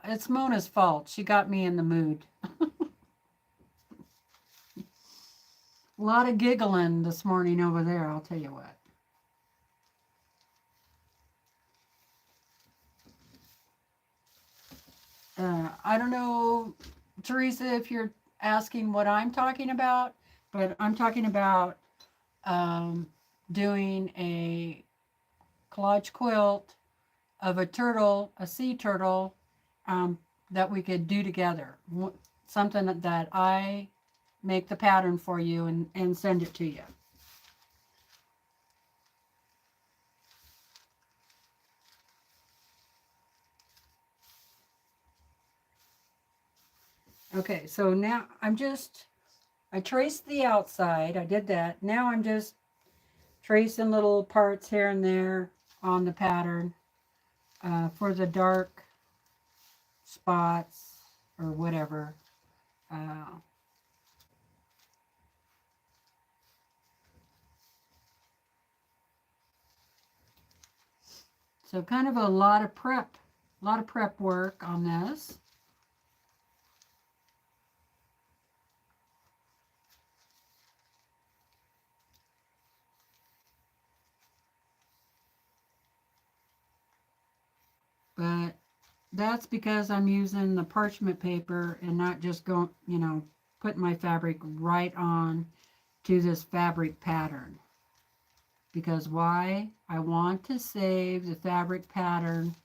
It's Mona's fault. She got me in the mood. A lot of giggling this morning over there, I'll tell you what. I don't know, Teresa, if you're asking what I'm talking about, but I'm talking about doing a collage quilt of a turtle, a sea turtle, that we could do together. Something that I make the pattern for you and send it to you. Okay, so now I traced the outside. I did that. Now I'm just tracing little parts here and there on the pattern for the dark spots or whatever. So kind of a lot of prep work on this. But that's because I'm using the parchment paper and not just going, putting my fabric right on to this fabric pattern. Because why? I want to save the fabric pattern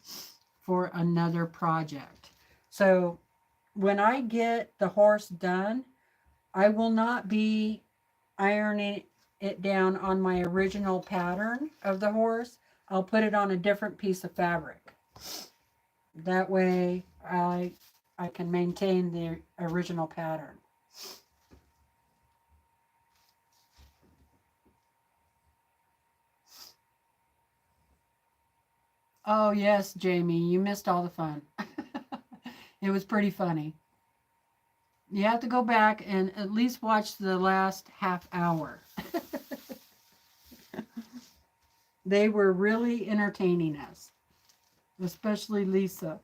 for another project. So when I get the horse done, I will not be ironing it down on my original pattern of the horse. I'll put it on a different piece of fabric. That way I can maintain the original pattern. Oh yes, Jamie, you missed all the fun. It was pretty funny. You have to go back and at least watch the last half hour. They were really entertaining us, especially Lisa.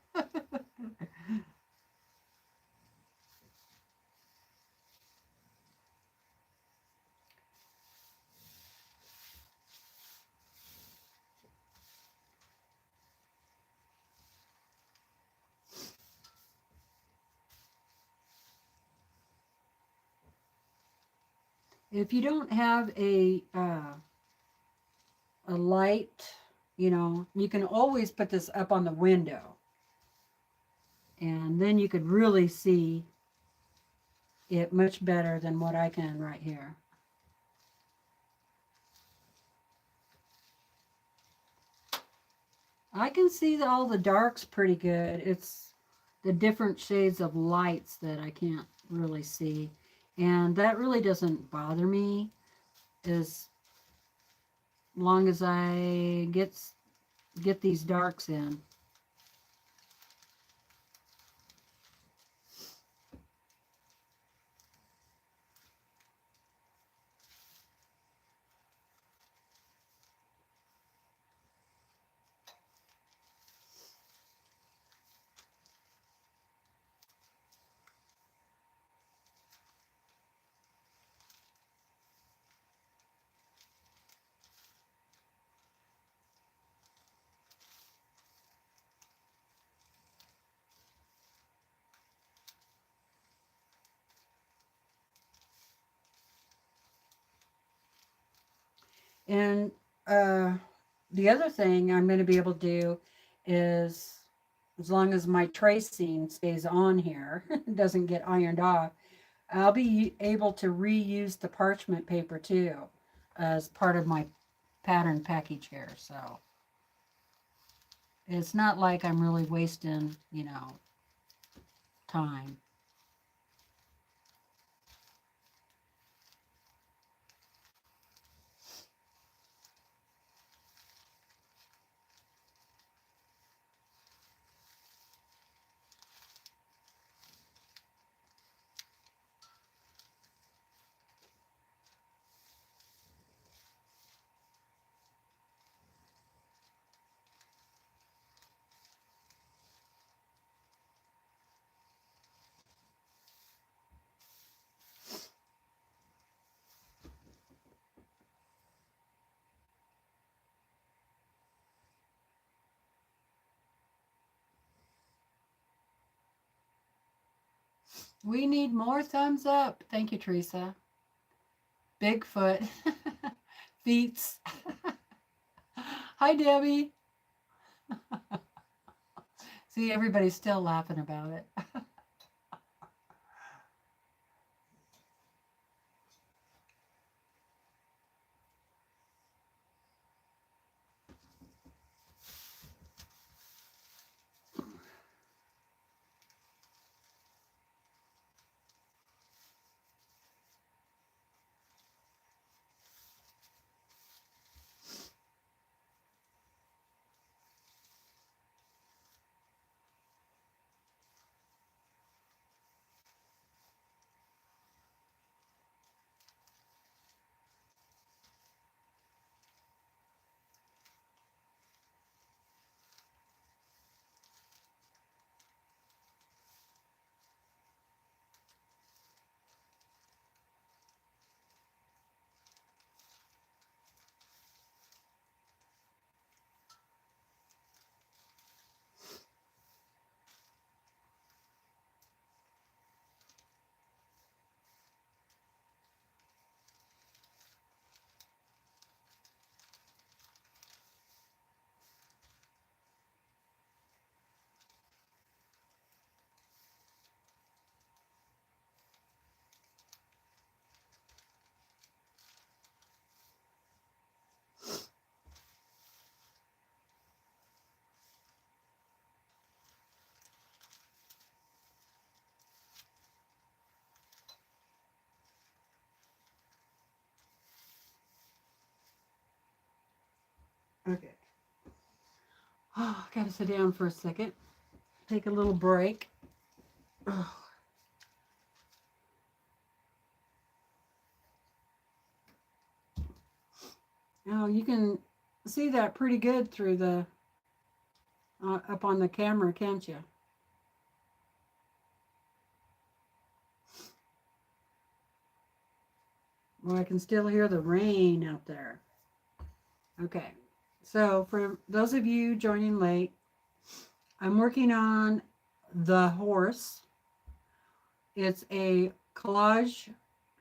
If you don't have a light, you can always put this up on the window, and then you could really see it much better than what I can right here. I can see all the darks pretty good. It's the different shades of lights that I can't really see. And that really doesn't bother me as long as I get these darks in. And the other thing I'm going to be able to do is, as long as my tracing stays on here, doesn't get ironed off, I'll be able to reuse the parchment paper too as part of my pattern package here. So it's not like I'm really wasting, time. We need more thumbs up. Thank you, Teresa. Bigfoot. Feets. Hi, Debbie. See, everybody's still laughing about it. Okay. Oh, gotta sit down for a second. Take a little break. Oh. Now you can see that pretty good through the up on the camera, can't you? Well, I can still hear the rain out there. Okay, so for those of you joining late, I'm working on The Horse. It's a collage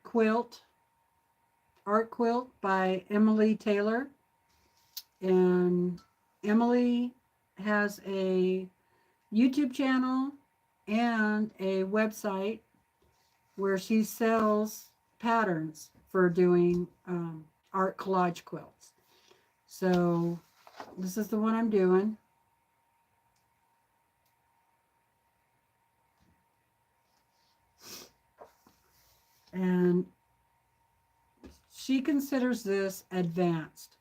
quilt, art quilt by Emily Taylor. And Emily has a YouTube channel and a website where she sells patterns for doing art collage quilts. So this is the one I'm doing. And she considers this advanced.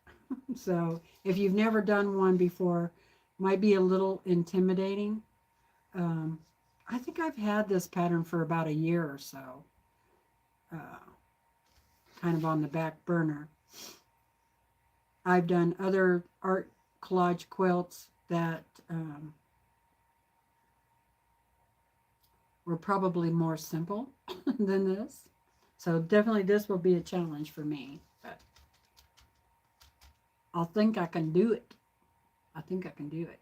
So if you've never done one before, might be a little intimidating. I think I've had this pattern for about a year or so, kind of on the back burner. I've done other art collage quilts that were probably more simple than this. So definitely this will be a challenge for me. But I think I can do it. I think I can do it.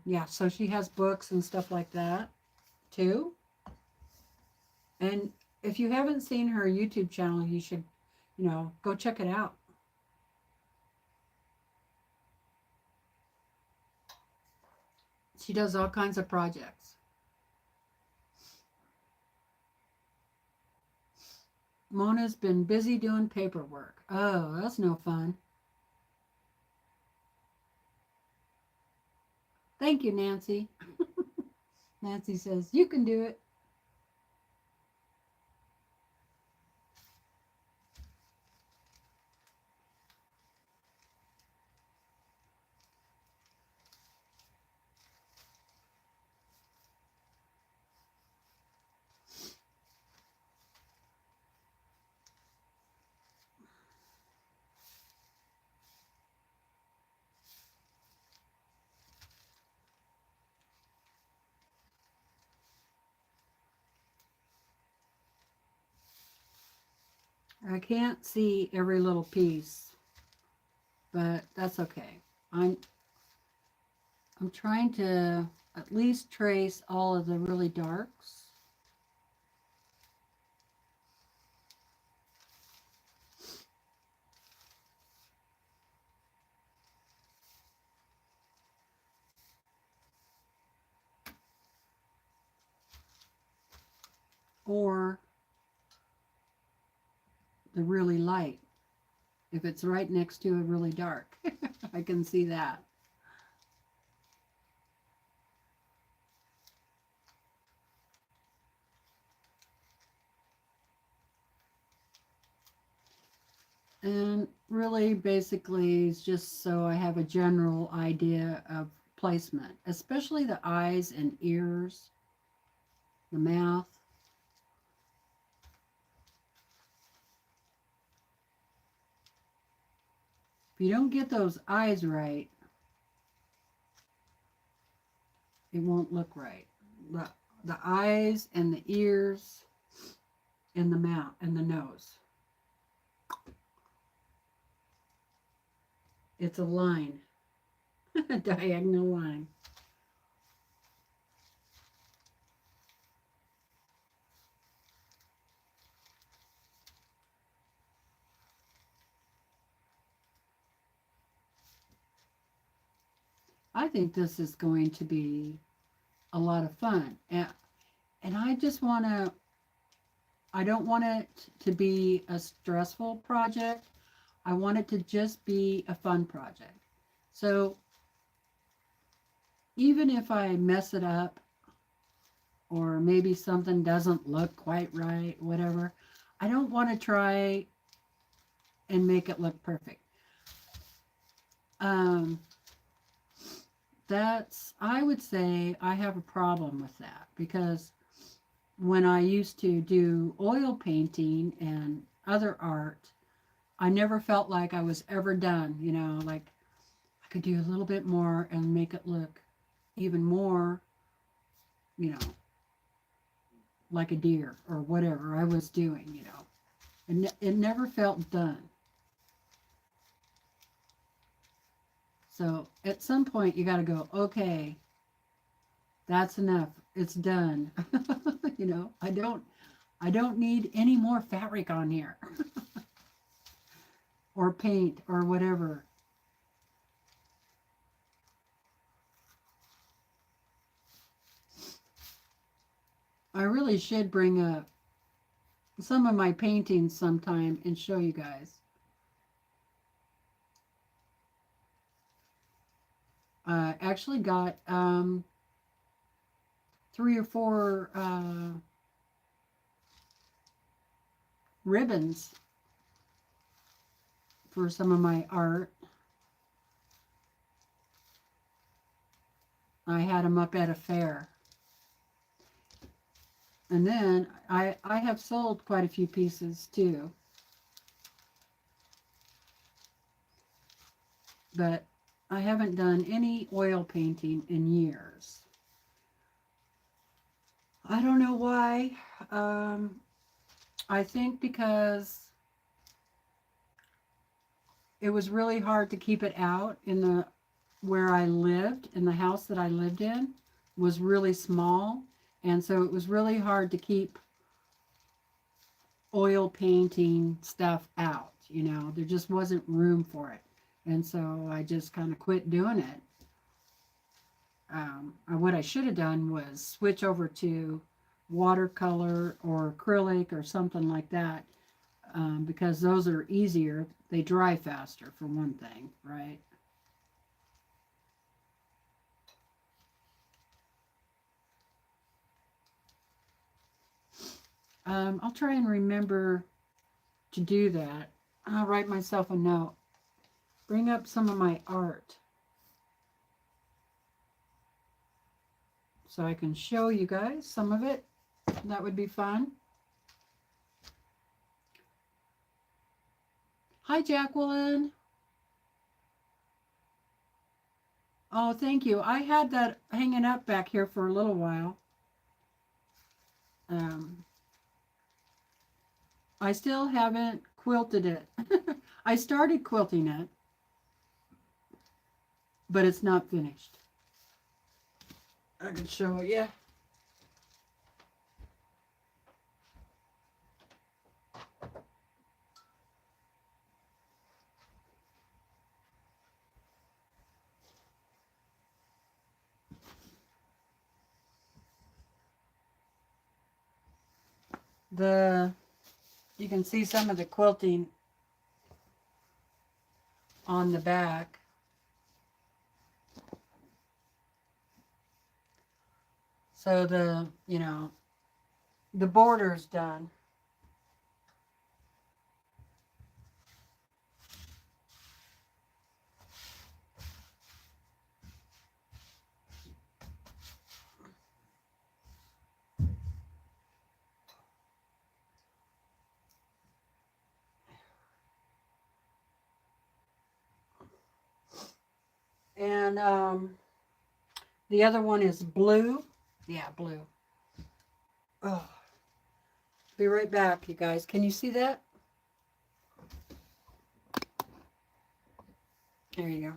Yeah, so she has books and stuff like that too. And if you haven't seen her YouTube channel, you should, go check it out. She does all kinds of projects. Mona's been busy doing paperwork. Oh, that's no fun. Thank you, Nancy. Nancy says, you can do it. I can't see every little piece, but that's okay. I'm trying to at least trace all of the really darks. Or the really light. If it's right next to a really dark, I can see that. And really, basically, it's just so I have a general idea of placement, especially the eyes and ears, the mouth. If you don't get those eyes right, it won't look right. The eyes and the ears and the mouth and the nose. It's a line, a diagonal line. I think this is going to be a lot of fun. And I just want to, I don't want it to be a stressful project. I want it to just be a fun project. So even if I mess it up or maybe something doesn't look quite right, whatever. I don't want to try and make it look perfect. I would say I have a problem with that, because when I used to do oil painting and other art, I never felt like I was ever done, you know, like I could do a little bit more and make it look even more, you know, like a deer or whatever I was doing, you know. And it never felt done. So at some point you got to go, okay, that's enough. It's done. You know, I don't need any more fabric on here or paint or whatever. I really should bring up some of my paintings sometime and show you guys. I actually got 3 or 4 ribbons for some of my art. I had them up at a fair. And then I have sold quite a few pieces too. But I haven't done any oil painting in years. I don't know why. I think because it was really hard to keep it out in where I lived, in the house that I lived in was really small. And so it was really hard to keep oil painting stuff out, you know. There just wasn't room for it. And so I just kind of quit doing it. What I should have done was switch over to watercolor or acrylic or something like that, because those are easier. They dry faster, for one thing, right? I'll try and remember to do that. I'll write myself a note. Bring up some of my art so I can show you guys some of it. That would be fun. Hi, Jacqueline. Oh, thank you. I had that hanging up back here for a little while. I still haven't quilted it. I started quilting it, but it's not finished. I can show it, yeah. You can see some of the quilting on the back. So the border's done. And the other one is blue. Yeah, blue. Oh, be right back, you guys. Can you see that? There you go.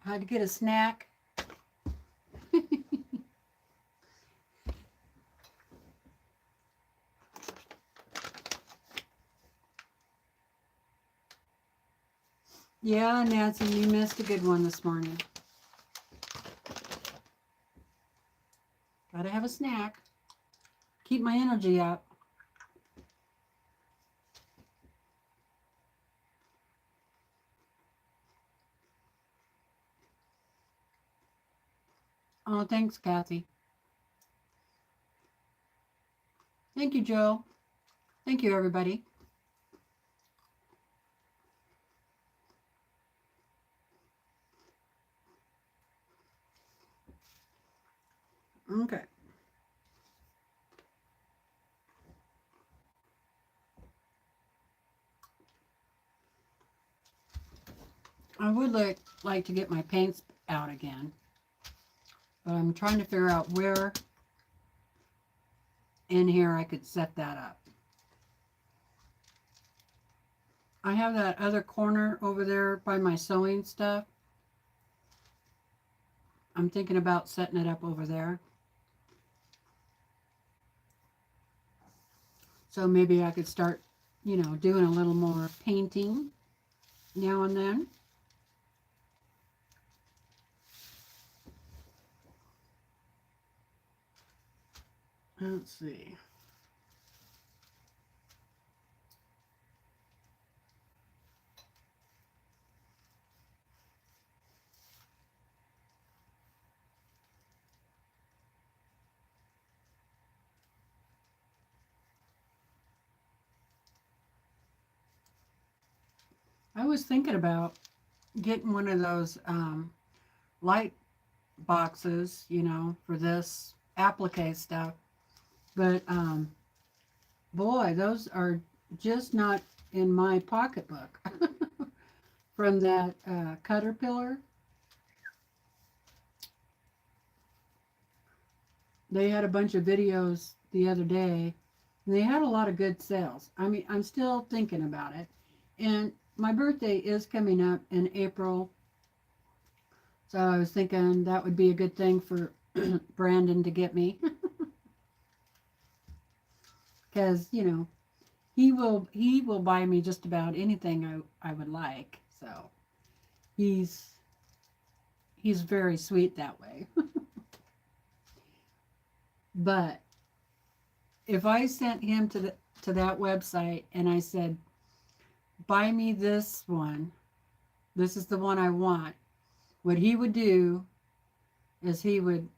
Had to get a snack. Yeah, Nancy, you missed a good one this morning. Gotta have a snack. Keep my energy up. Oh, thanks, Kathy. Thank you, Joe. Thank you, everybody. Okay. I would like to get my paints out again, but I'm trying to figure out where in here I could set that up. I have that other corner over there by my sewing stuff. I'm thinking about setting it up over there. So maybe I could start, doing a little more painting now and then. Let's see. I was thinking about getting one of those light boxes, for this applique stuff. But boy, those are just not in my pocketbook from that Caterpillar. They had a bunch of videos the other day, and they had a lot of good sales. I mean, I'm still thinking about it. And my birthday is coming up in April, so I was thinking that would be a good thing for Brandon to get me. Because, he will buy me just about anything I would like. So he's very sweet that way. But if I sent him to that website and I said, buy me this one, this is the one I want, what he would do is he would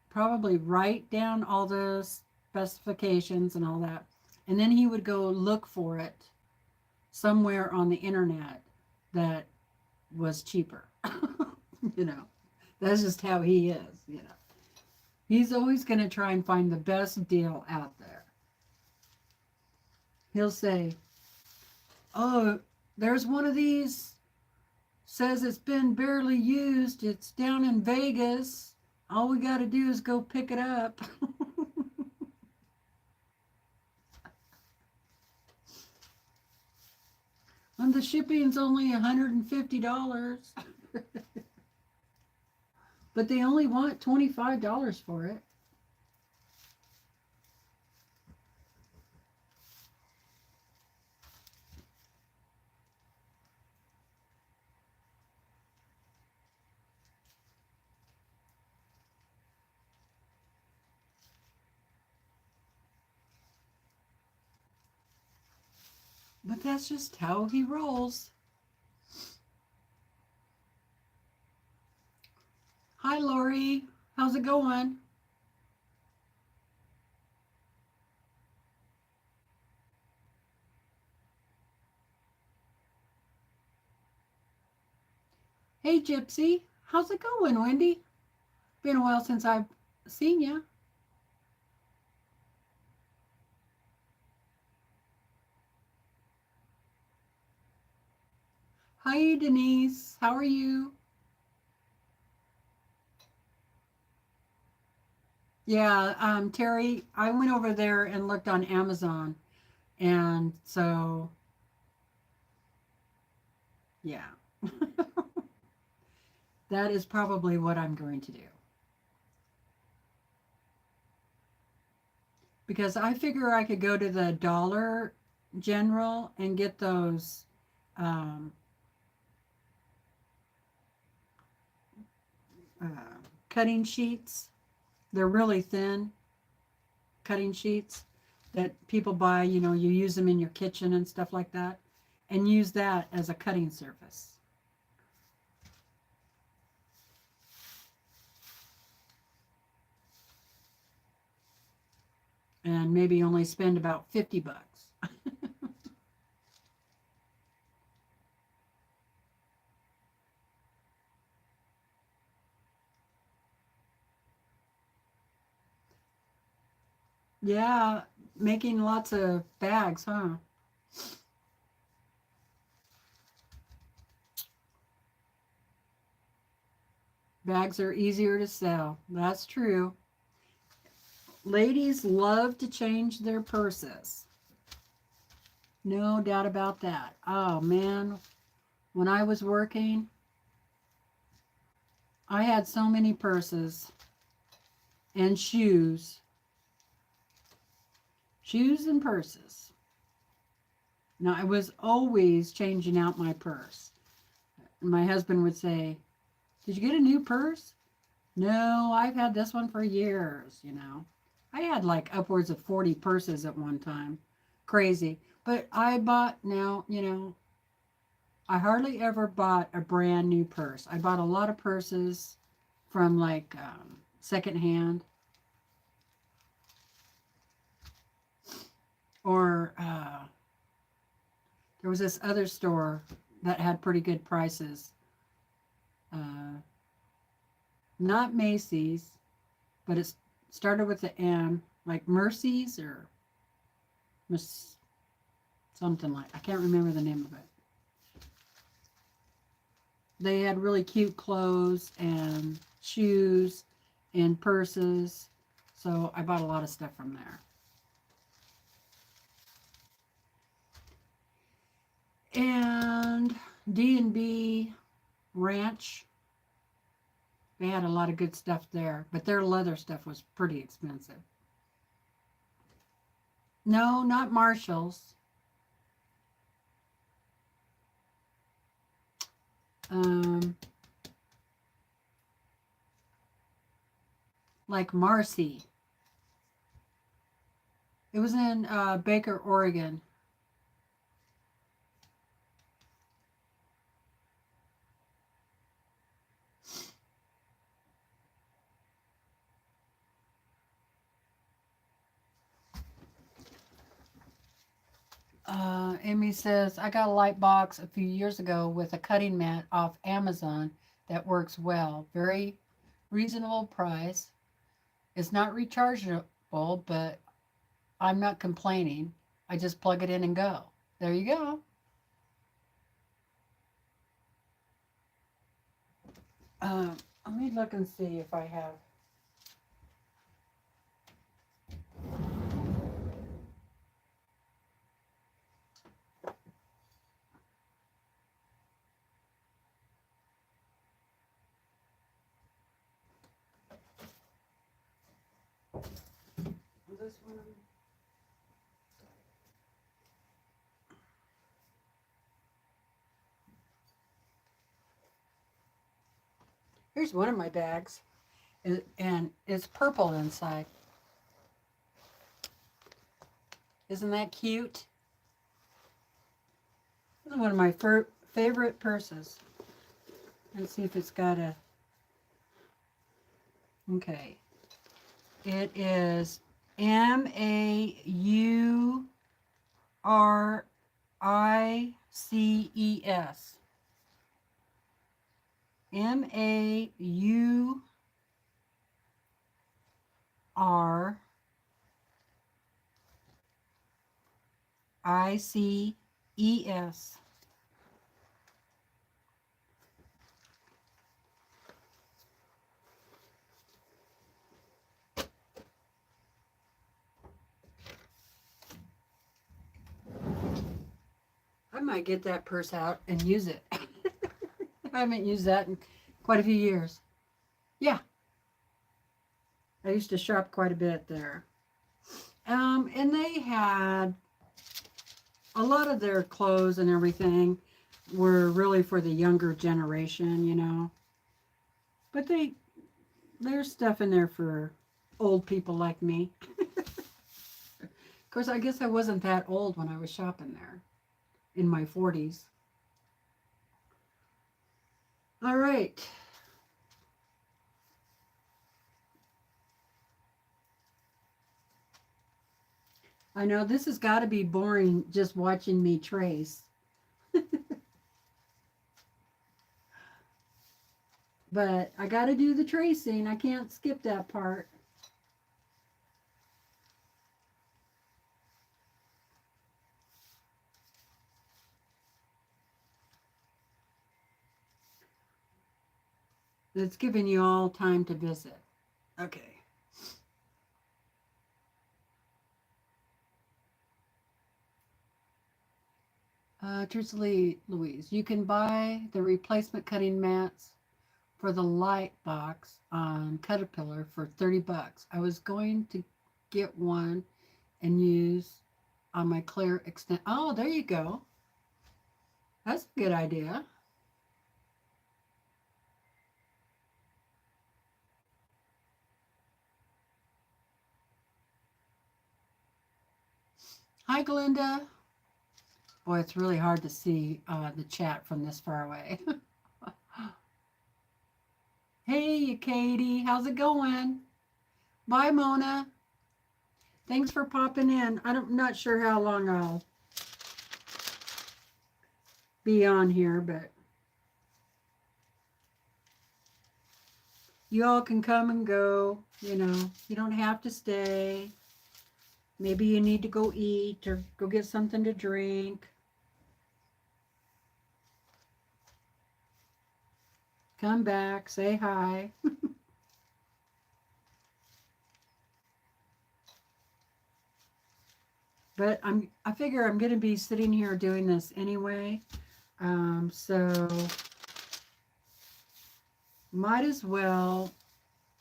probably write down all the specifications and all that, and then he would go look for it somewhere on the internet that was cheaper. That's just how he is. He's always going to try and find the best deal out there. He'll say, oh, there's one of these, says it's been barely used, it's down in Vegas, all we got to do is go pick it up. And the shipping's only $150. But they only want $25 for it. But that's just how he rolls. Hi, Lori. How's it going? Hey, Gypsy. How's it going, Wendy? Been a while since I've seen you. Hi, Denise. How are you? Yeah, Terry, I went over there and looked on Amazon. And so, yeah. that is probably what I'm going to do. Because I figure I could go to the Dollar General and get those um, uh, cutting sheets. They're really thin cutting sheets that people buy. You know, you use them in your kitchen and stuff like that, and use that as a cutting surface. And maybe only spend about 50 bucks. Yeah, making lots of bags, huh? Bags are easier to sell. That's true. Ladies love to change their purses. No doubt about that. Oh man, when I was working, I had so many purses and shoes. Shoes and purses. Now, I was always changing out my purse. My husband would say, "Did you get a new purse?" "No, I've had this one for years, you know." I had like upwards of 40 purses at one time. Crazy. But I bought now, you know, I hardly ever bought a brand new purse. I bought a lot of purses from like secondhand, or there was this other store that had pretty good prices. Uh, Not Macy's, but it started with the M, like Mercy's or Miss something like, I can't remember the name of it. They had really cute clothes and shoes and purses, so I bought a lot of stuff from there. And D&B Ranch, they had a lot of good stuff there, but their leather stuff was pretty expensive. No, not Marshall's. Like Marcy. It was in Baker, Oregon. Amy says, I got a light box a few years ago with a cutting mat off Amazon that works well. Very reasonable price. It's not rechargeable, but I'm not complaining. I just plug it in and go. There you go. Let me look and see if I have. This one. Here's one of my bags, and it's purple inside. Isn't that cute? This is one of my favorite purses. Let's see if it's got a... Okay. It is Maurices. Maurices. I might get that purse out and use it. I haven't used that in quite a few years. Yeah, I used to shop quite a bit there. And they had a lot of their clothes and everything were really for the younger generation, you know. But there's stuff in there for old people like me. Of course, I guess I wasn't that old when I was shopping there, in my 40s. All right. I know this has got to be boring just watching me trace. But I got to do the tracing. I can't skip that part. It's giving you all time to visit. Okay. TeresaLouise, you can buy the replacement cutting mats for the light box on Caterpillar for 30 bucks. I was going to get one and use on my clear extent. Oh, there you go. That's a good idea. Hi, Glinda. Boy, it's really hard to see the chat from this far away. Hey, Katie. How's it going? Bye, Mona. Thanks for popping in. I'm not sure how long I'll be on here, but you all can come and go. You know, you don't have to stay. Maybe you need to go eat or go get something to drink. Come back, say hi. But I figure I'm going to be sitting here doing this anyway. So might as well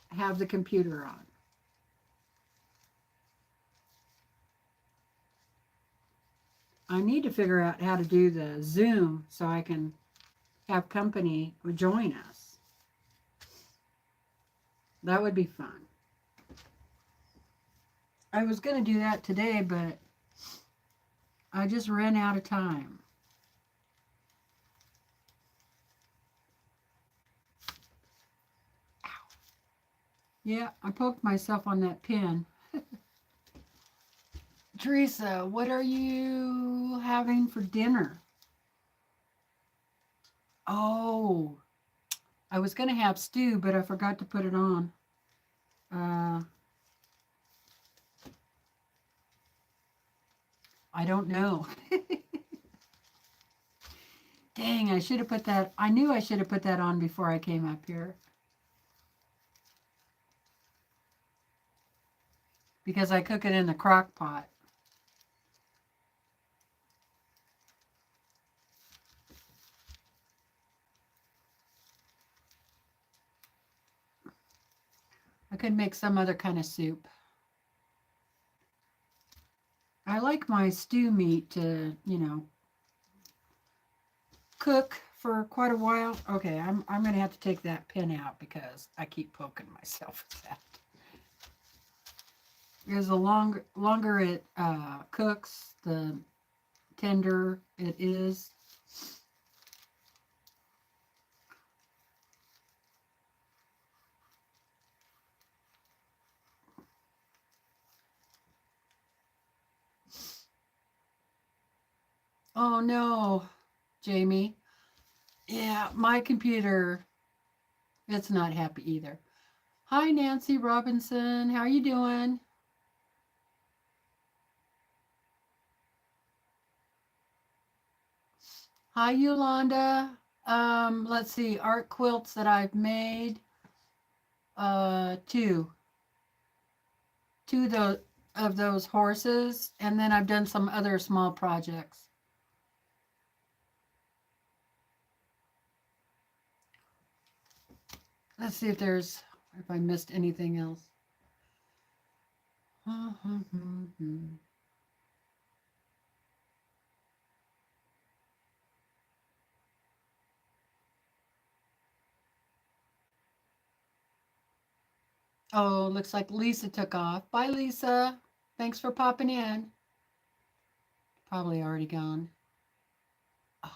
have the computer on. I need to figure out how to do the Zoom so I can have company join us. That would be fun. I was going to do that today, but I just ran out of time. Ow. Yeah, I poked myself on that pin. Teresa, what are you having for dinner? Oh, I was going to have stew, but I forgot to put it on. I don't know. Dang, I should have put that. I knew I should have put that on before I came up here. Because I cook it in the crock pot. I could make some other kind of soup. I like my stew meat to, you know, cook for quite a while. Okay, I'm going to have to take that pin out because I keep poking myself with that. Because the longer it cooks, the tender it is. Oh no, Jamie. Yeah, my computer, it's not happy either. Hi, Nancy Robinson. How are you doing? Hi, Yolanda. Let's see, art quilts that I've made. Two of those horses, and then I've done some other small projects. Let's see if I missed anything else. Oh, looks like Lisa took off. Bye, Lisa. Thanks for popping in. Probably already gone. Oh.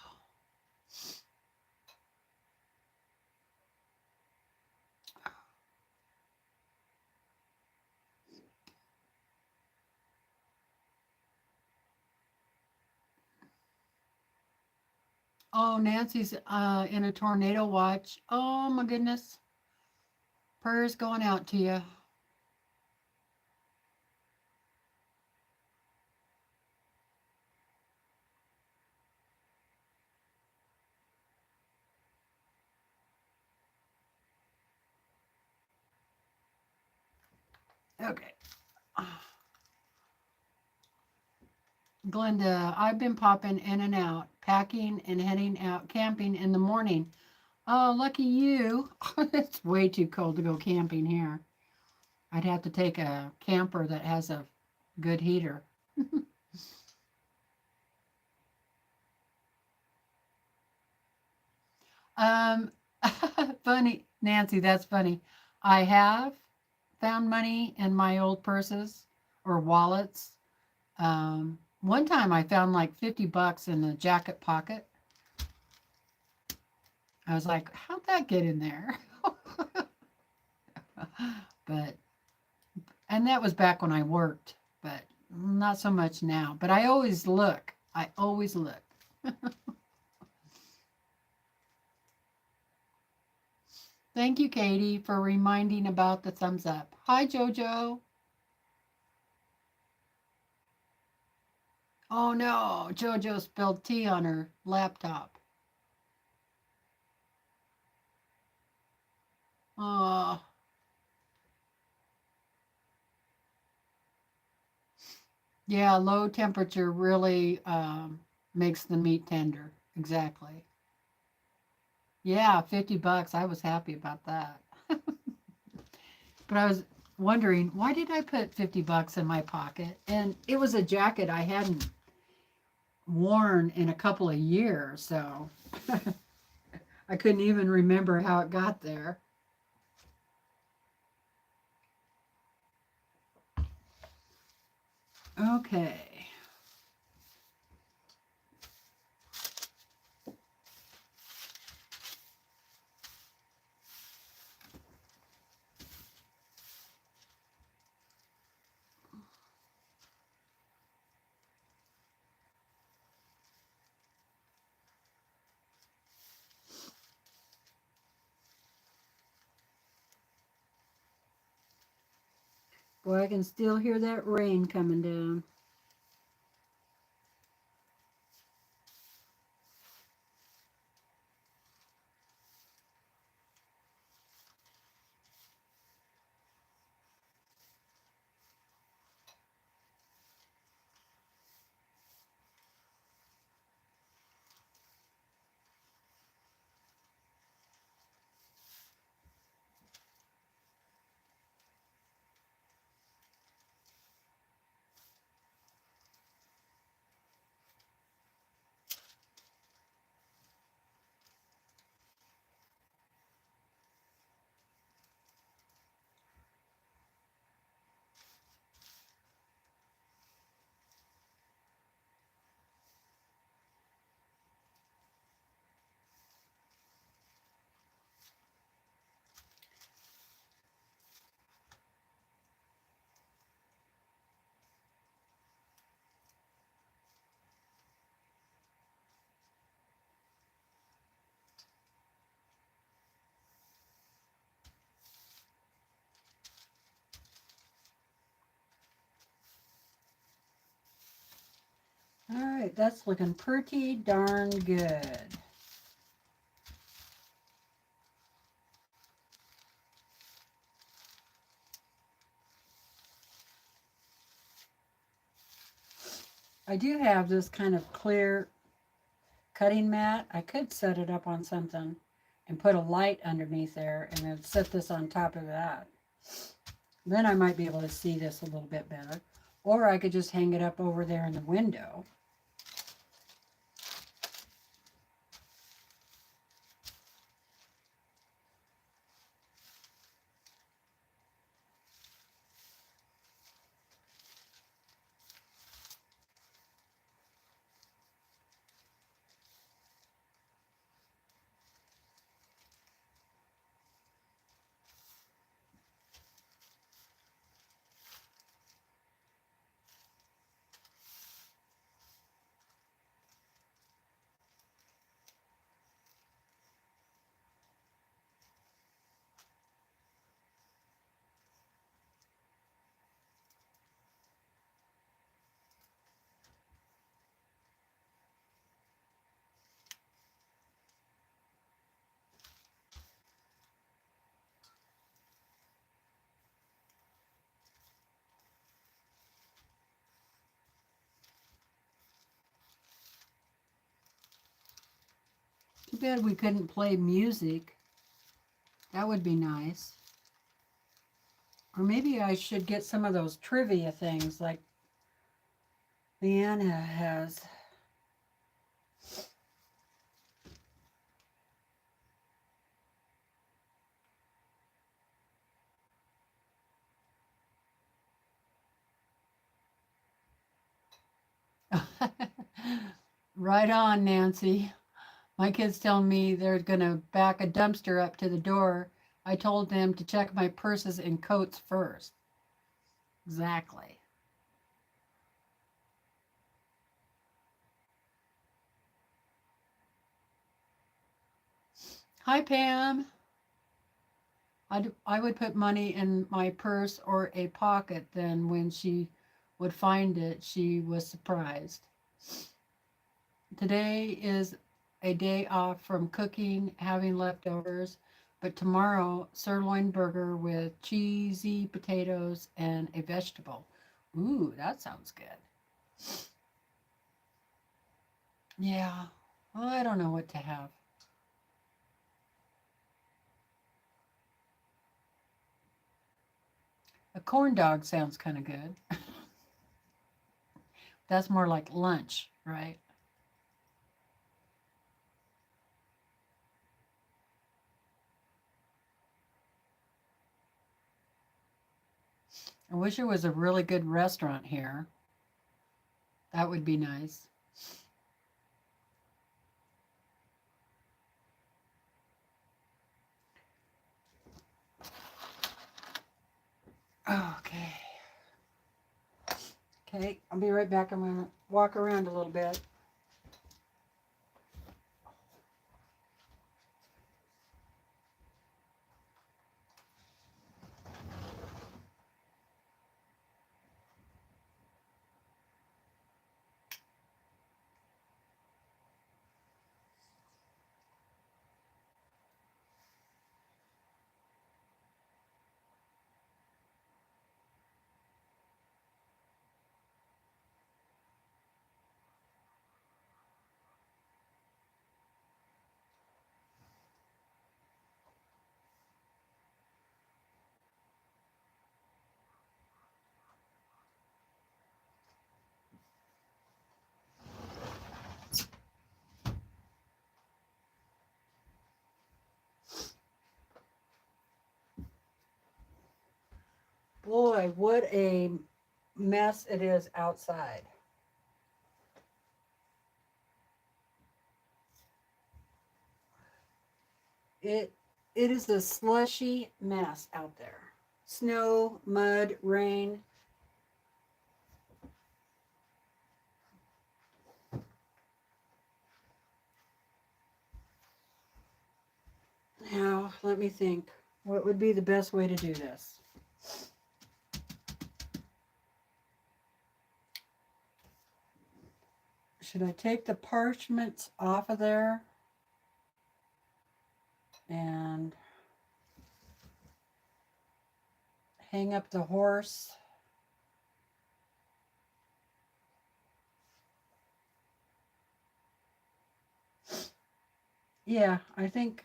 Oh, Nancy's in a tornado watch. Oh, my goodness. Prayers going out to you. Okay. Glenda, I've been popping in and out, packing and heading out camping in the morning. Oh, lucky you. It's way too cold to go camping here. I'd have to take a camper that has a good heater. um, Funny, Nancy, that's funny. I have found money in my old purses or wallets. One time I found like $50 in the jacket pocket. I was like, how'd that get in there? But, and that was back when I worked, but not so much now. But I always look. I always look. Thank you, Katie, for reminding about the thumbs up. Hi, Jojo. Oh no, Jojo spilled tea on her laptop. Oh, yeah, low temperature really makes the meat tender. Exactly. Yeah, $50. I was happy about that. But I was wondering, why did I put $50 in my pocket? And it was a jacket I hadn't worn in a couple of years, so I couldn't even remember how it got there. Okay. Boy, I can still hear that rain coming down. All right, that's looking pretty darn good. I do have this kind of clear cutting mat. I could set it up on something, and put a light underneath there and then set this on top of that. Then I might be able to see this a little bit better. Or I could just hang it up over there in the window. Too bad we couldn't play music. That would be nice. Or maybe I should get some of those trivia things like Leanna has. Right on, Nancy. My kids tell me they're going to back a dumpster up to the door. I told them to check my purses and coats first. Exactly. Hi, Pam. I would put money in my purse or a pocket. Then when she would find it, she was surprised. Today is a day off from cooking, having leftovers, but tomorrow, sirloin burger with cheesy potatoes and a vegetable. Ooh, that sounds good. Yeah, well, I don't know what to have. A corn dog sounds kind of good. That's more like lunch, right? I wish there was a really good restaurant here. That would be nice. Okay. Okay, I'll be right back. I'm going to walk around a little bit. Boy, what a mess it is outside. It it is a slushy mess out there. Snow, mud, rain. Now, let me think. What would be the best way to do this? Should I take the parchments off of there and hang up the horse? Yeah, I think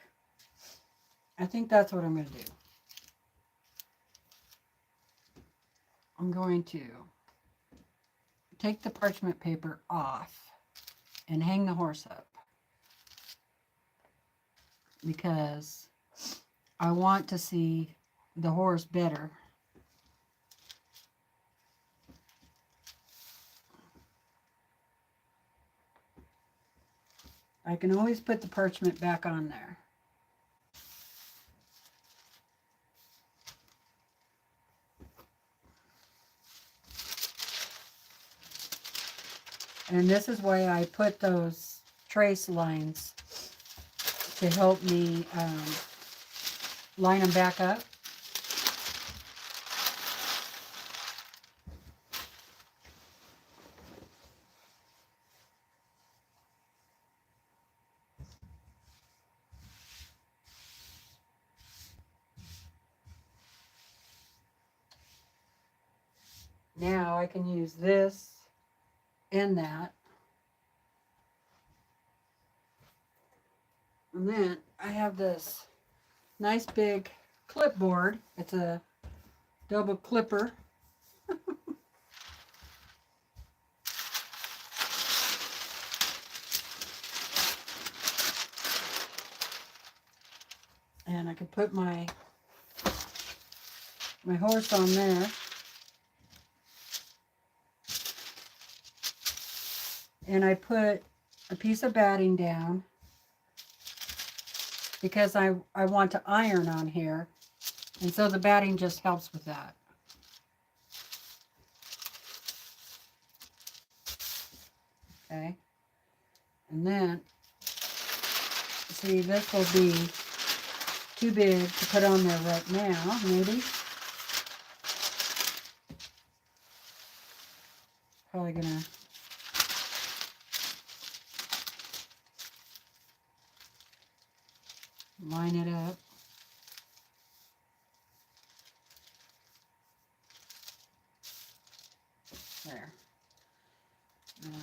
I think that's what I'm going to do. I'm going to take the parchment paper off and hang the horse up because I want to see the horse better. I can always put the parchment back on there. And this is why I put those trace lines to help me line them back up. Now I can use this and that. And then I have this nice big clipboard. It's a double clipper. And I can put my horse on there. And I put a piece of batting down because I want to iron on here. And so the batting just helps with that. Okay. And then, see, this will be too big to put on there right now, maybe. Probably gonna line it up. There. And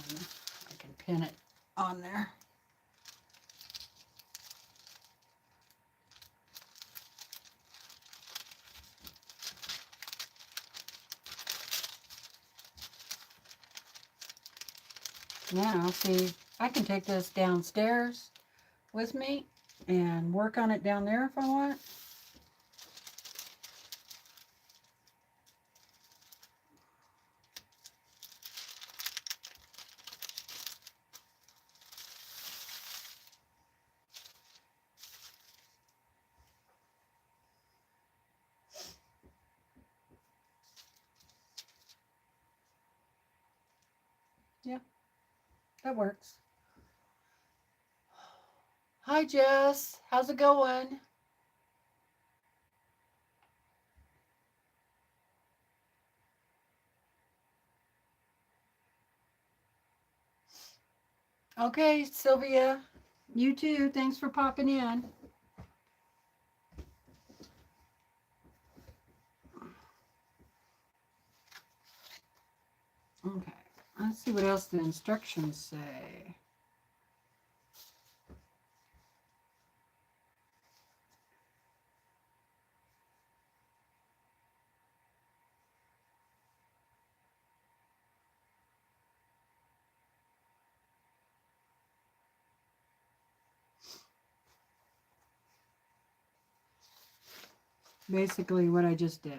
I can pin it on there. Now, see, I can take this downstairs with me and work on it down there if I want. Yeah, that works. Hi, Jess. How's it going? Okay, Sylvia. You too. Thanks for popping in. Okay, let's see what else the instructions say. Basically what I just did.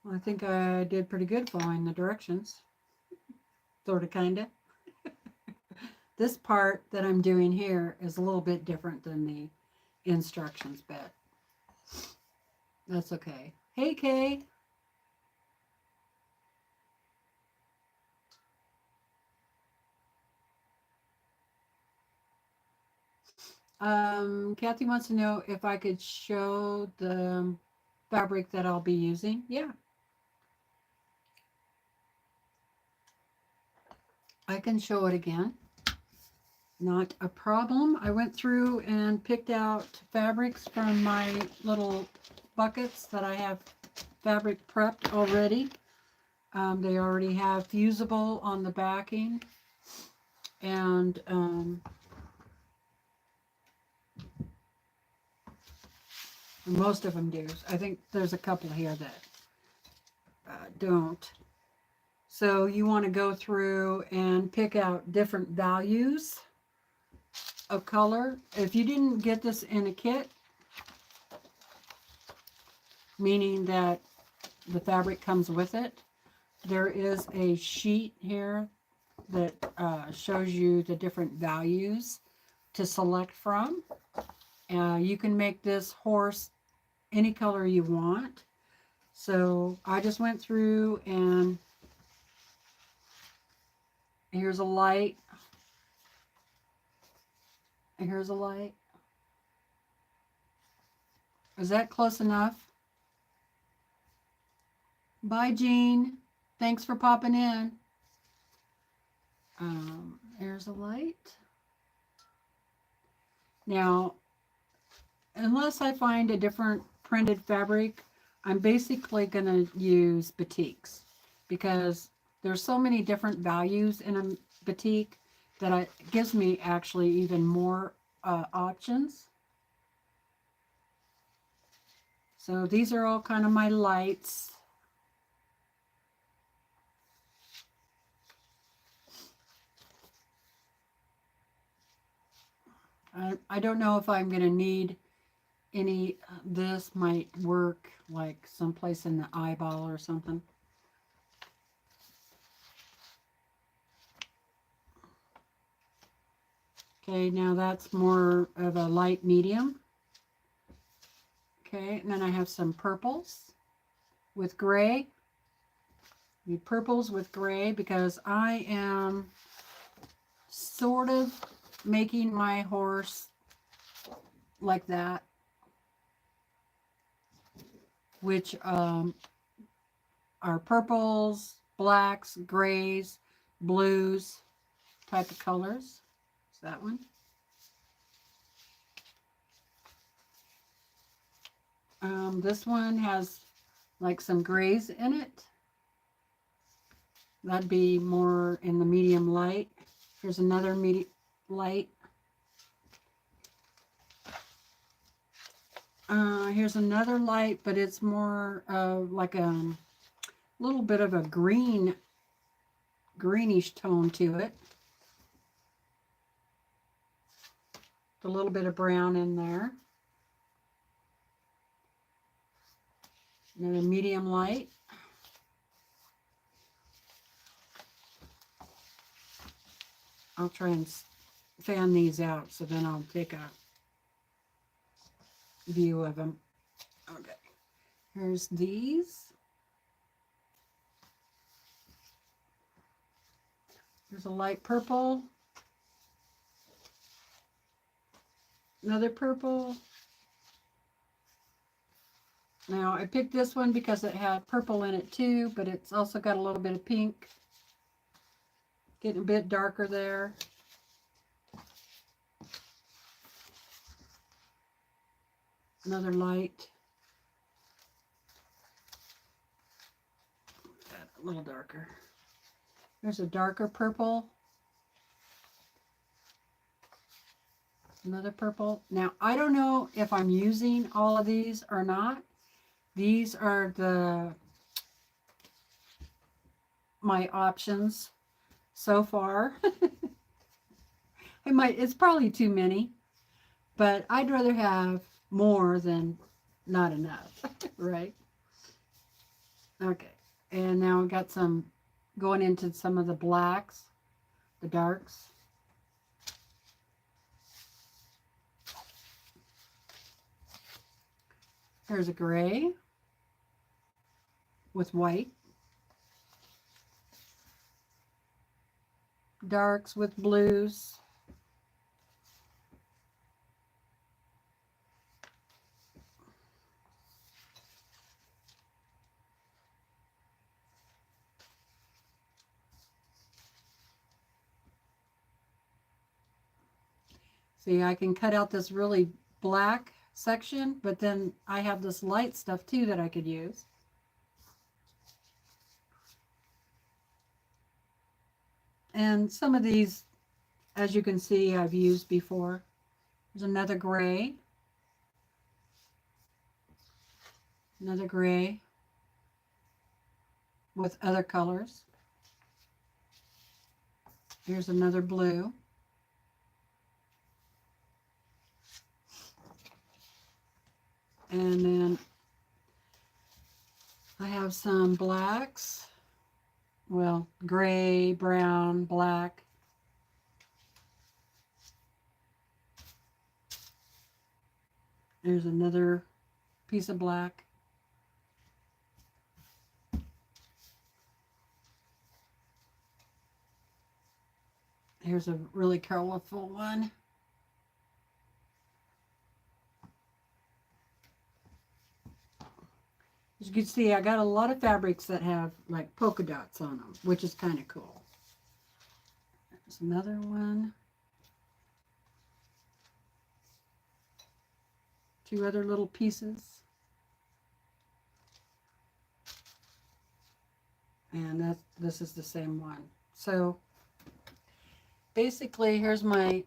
Well, I think I did pretty good following the directions. Sort of, kind of. This part that I'm doing here is a little bit different than the instructions, but that's okay. Hey, Kay. Kathy wants to know if I could show the fabric that I'll be using. Yeah, I can show it again. Not a problem. I went through and picked out fabrics from my little buckets that I have fabric prepped already. They already have fusible on the backing, and most of them do. I think there's a couple here that don't. So you want to go through and pick out different values of color. If you didn't get this in a kit, meaning that the fabric comes with it, there is a sheet here that shows you the different values to select from. You can make this horse any color you want. So I just went through, and here's a light. Here's a light. Is that close enough? Bye, Jean. Thanks for popping in. There's a light. Now, unless I find a different printed fabric, I'm basically going to use batiks, because there's so many different values in a batik that it gives me actually even more options. So these are all kind of my lights. I don't know if I'm going to need any. This might work like someplace in the eyeball or something. Okay, now that's more of a light medium. Okay, and then I have some purples with gray. Need purples with gray because I am sort of making my horse like that, which are purples, blacks, grays, blues type of colors. It's that one. This one has like some grays in it. That'd be more in the medium light. Here's another medium light. Here's another light, but it's more like a little bit of a greenish tone to it. A little bit of brown in there. Another medium light. I'll try and fan these out, so then I'll take a view of them. Okay, here's these. There's a light purple. Another purple. Now I picked this one because it had purple in it too, but it's also got a little bit of pink. Getting a bit darker there. Another light. A little darker. There's a darker purple. Another purple. Now, I don't know if I'm using all of these or not. These are my options so far. It's probably too many, but I'd rather have more than not enough, right? Okay, and now we got some going into some of the blacks, the darks. There's a gray with white. Darks with blues. See, I can cut out this really black section, but then I have this light stuff too that I could use. And some of these, as you can see, I've used before. There's another gray with other colors. Here's another blue. And then I have some blacks. Well, gray, brown, black. There's another piece of black. Here's a really colorful one. As you can see, I got a lot of fabrics that have like polka dots on them, which is kind of cool. There's another one. Two other little pieces. And this is the same one. So basically, here's my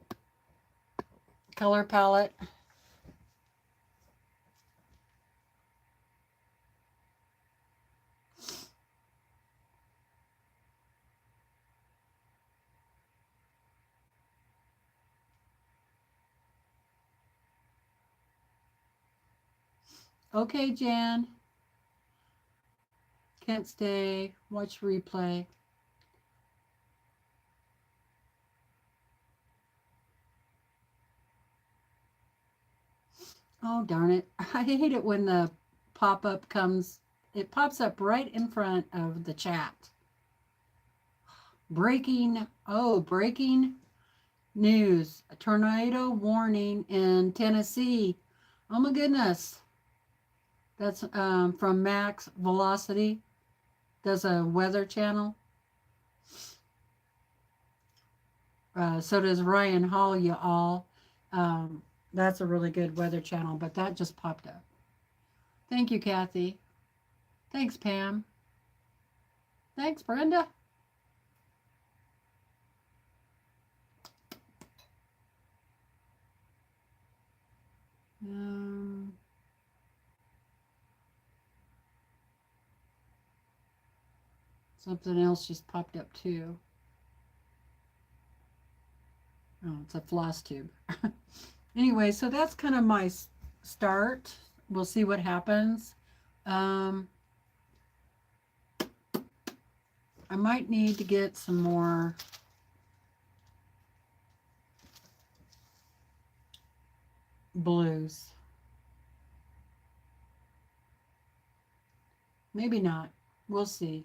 color palette. Okay, Jan. Can't stay. Watch replay. Oh, darn it. I hate it when the pop-up comes. It pops up right in front of the chat. Breaking news. A tornado warning in Tennessee. Oh my goodness. That's from Max Velocity. Does a weather channel. So does Ryan Hall, you all. That's a really good weather channel, but that just popped up. Thank you, Kathy. Thanks, Pam. Thanks, Brenda. Something else just popped up too. Oh, it's a FlossTube. Anyway, so that's kind of my start. We'll see what happens. I might need to get some more blues. Maybe not. We'll see.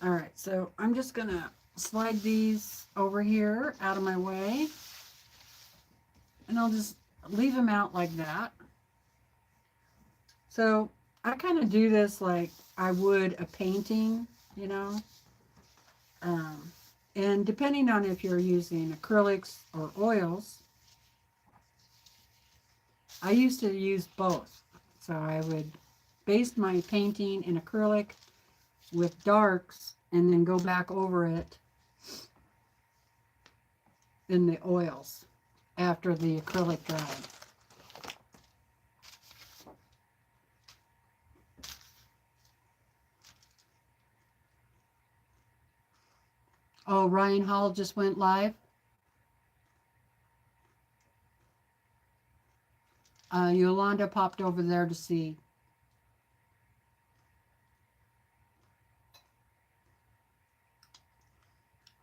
All right, so I'm just going to slide these over here out of my way. And I'll just leave them out like that. So I kind of do this like I would a painting, you know. And depending on if you're using acrylics or oils, I used to use both. So I would base my painting in acrylic with darks and then go back over it in the oils after the acrylic dried. Oh, Ryan Hall just went live. Yolanda popped over there to see.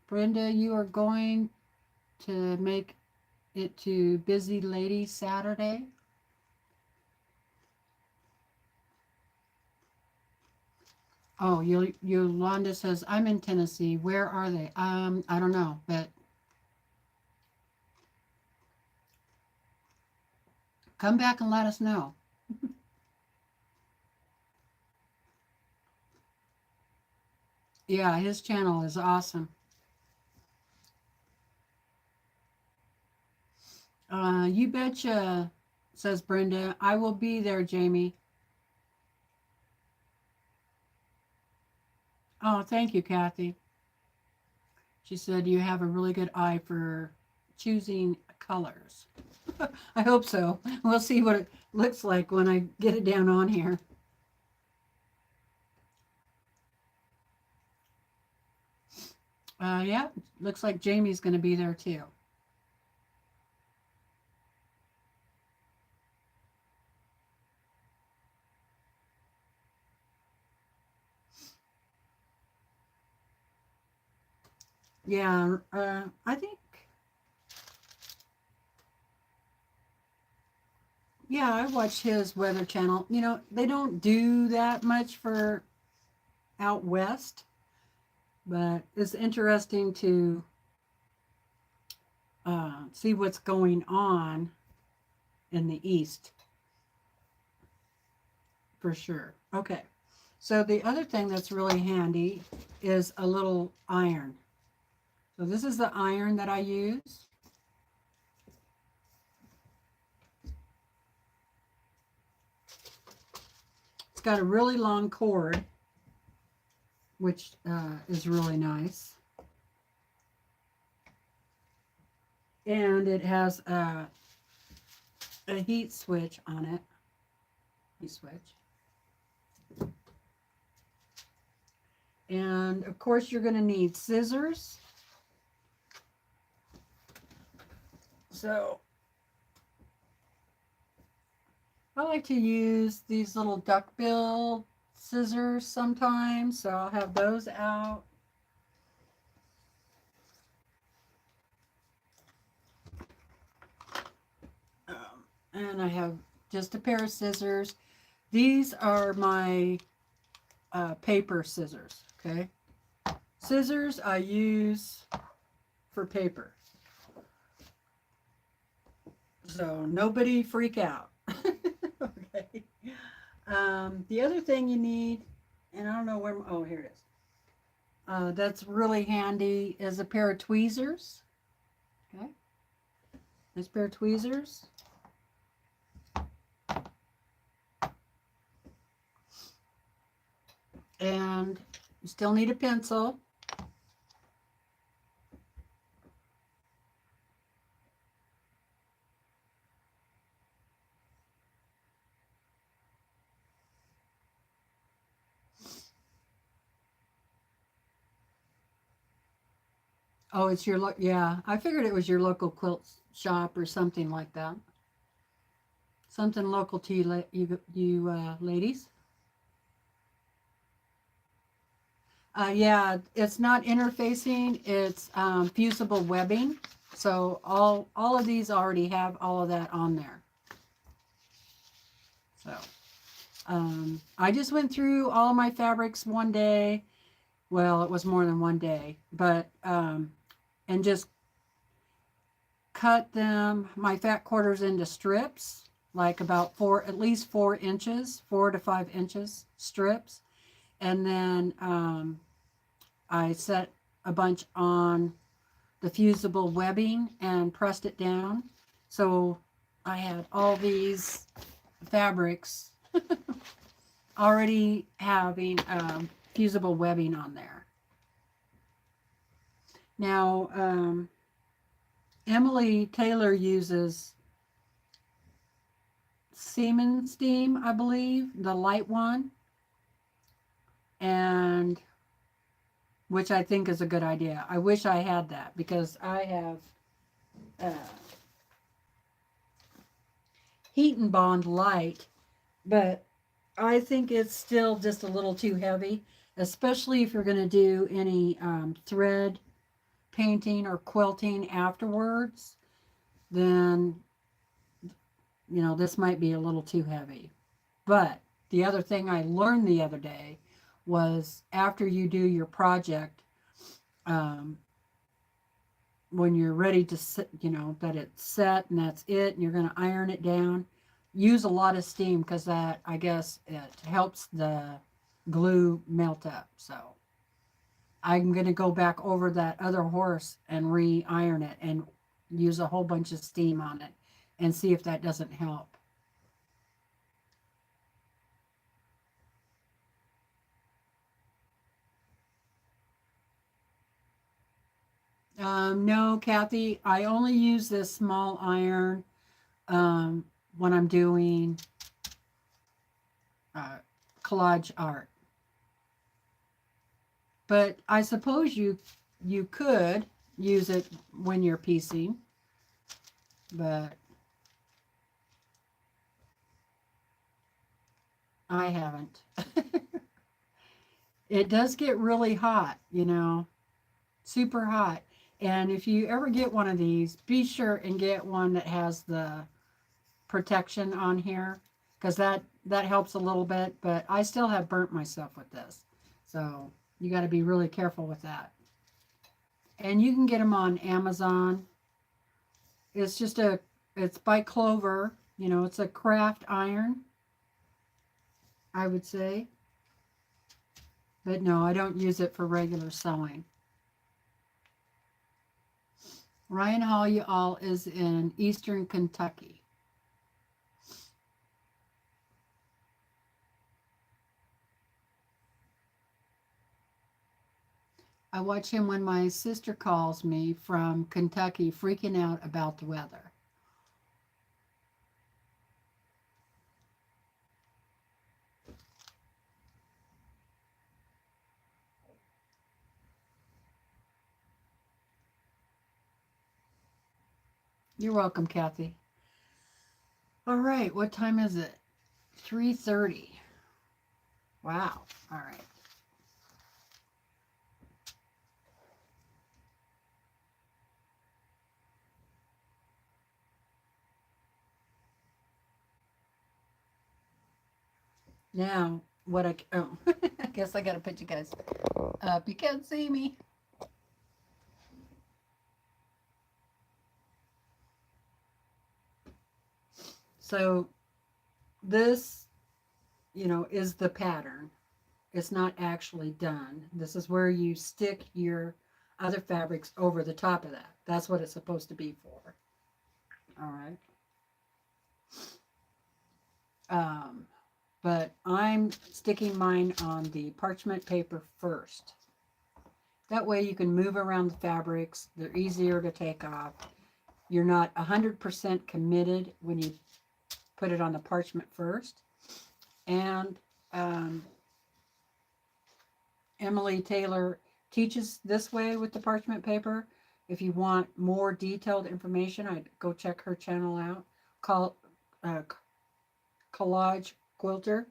Brenda, you are going to make it to Busy Lady Saturday. Oh, Yolanda says, I'm in Tennessee. Where are they? I don't know, but come back and let us know. Yeah, his channel is awesome. You betcha, says Brenda. I will be there, Jamie. Oh, thank you, Kathy. She said you have a really good eye for choosing colors. I hope so. We'll see what it looks like when I get it down on here. Yeah, looks like Jamie's going to be there too. Yeah, I think, yeah, I watch his Weather Channel. You know, they don't do that much for out west, but it's interesting to see what's going on in the east for sure. Okay, so the other thing that's really handy is a little iron. So this is the iron that I use. It's got a really long cord, which is really nice. And it has a heat switch on it. Heat switch. And of course you're going to need scissors. So I like to use these little duckbill scissors sometimes, so I'll have those out. And I have just a pair of scissors. These are my paper scissors, okay? Scissors I use for paper. So nobody freak out. Okay. The other thing you need, and I don't know where, oh, here it is. That's really handy is a pair of tweezers. Okay. Nice pair of tweezers. And you still need a pencil. Oh, it's your yeah. I figured it was your local quilt shop or something like that. Something local to you ladies. Yeah, it's not interfacing. It's fusible webbing. So all of these already have all of that on there. So I just went through all my fabrics one day. Well, it was more than one day, but and just cut them, my fat quarters, into strips, like about at least 4 inches, 4 to 5 inches strips. And then I set a bunch on the fusible webbing and pressed it down. So I had all these fabrics already having fusible webbing on there. Now, Emily Taylor uses Siemens Steam, I believe, the light one, and which I think is a good idea. I wish I had that because I have Heat and Bond light, but I think it's still just a little too heavy, especially if you're going to do any thread painting or quilting afterwards. Then, you know, this might be a little too heavy. But the other thing I learned the other day was after you do your project, when you're ready to sit, you know, that it's set and that's it, and you're going to iron it down, use a lot of steam because that, I guess, it helps the glue melt up. So I'm going to go back over that other horse and re-iron it and use a whole bunch of steam on it and see if that doesn't help. No, Kathy, I only use this small iron when I'm doing uh, collage art. But I suppose you could use it when you're piecing, but I haven't. It does get really hot, you know, super hot. And if you ever get one of these, be sure and get one that has the protection on here, because that helps a little bit, but I still have burnt myself with this. So you got to be really careful with that. And you can get them on Amazon. It's just it's by Clover, you know, it's a craft iron, I would say. But no, I don't use it for regular sewing. Ryan Hall, you all, is in Eastern Kentucky. I watch him when my sister calls me from Kentucky, freaking out about the weather. You're welcome, Kathy. All right, what time is it? 3:30. Wow. All right. Now, what oh, I guess I got to put you guys up. You can't see me. So this, you know, is the pattern. It's not actually done. This is where you stick your other fabrics over the top of that. That's what it's supposed to be for. All right. But I'm sticking mine on the parchment paper first. That way you can move around the fabrics. They're easier to take off. You're not 100% committed when you put it on the parchment first. And Emily Taylor teaches this way with the parchment paper. If you want more detailed information, I'd go check her channel out. Collage Quilter.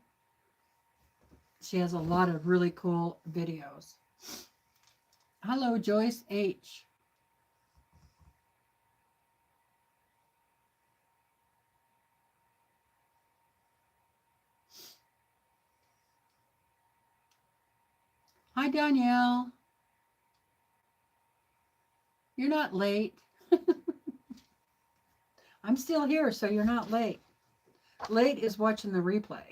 She has a lot of really cool videos. Hello, Joyce H. Hi, Danielle. You're not late. I'm still here, so you're not late. Late is watching the replay.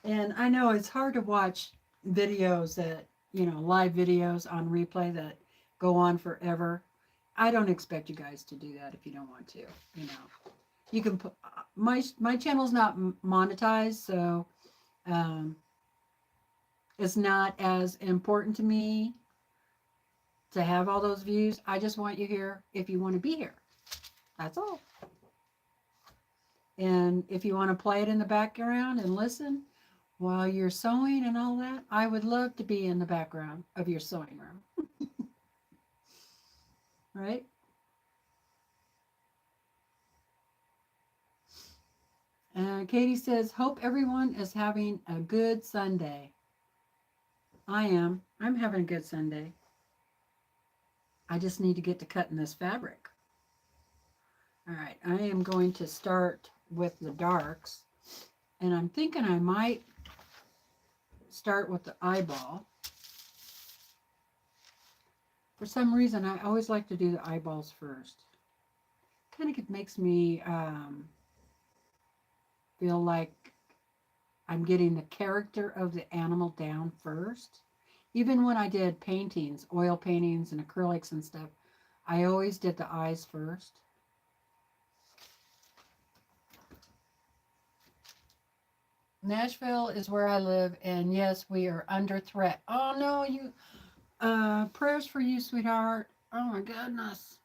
And I know it's hard to watch videos that, you know, live videos on replay that go on forever. I don't expect you guys to do that if you don't want to, you know. You can put, my channel's not monetized, so it's not as important to me to have all those views. I just want you here if you want to be here. That's all. And if you want to play it in the background and listen while you're sewing and all that, I would love to be in the background of your sewing room. Right? And Katie says, hope everyone is having a good Sunday. I am. I'm having a good Sunday. I just need to get to cutting this fabric. All right, I am going to start with the darks. And I'm thinking I might start with the eyeball. For some reason, I always like to do the eyeballs first. Kind of makes me feel like I'm getting the character of the animal down first. Even when I did paintings, oil paintings and acrylics and stuff, I always did the eyes first. Nashville is where I live, and yes, we are under threat. Oh no, you prayers for you, sweetheart. Oh my goodness.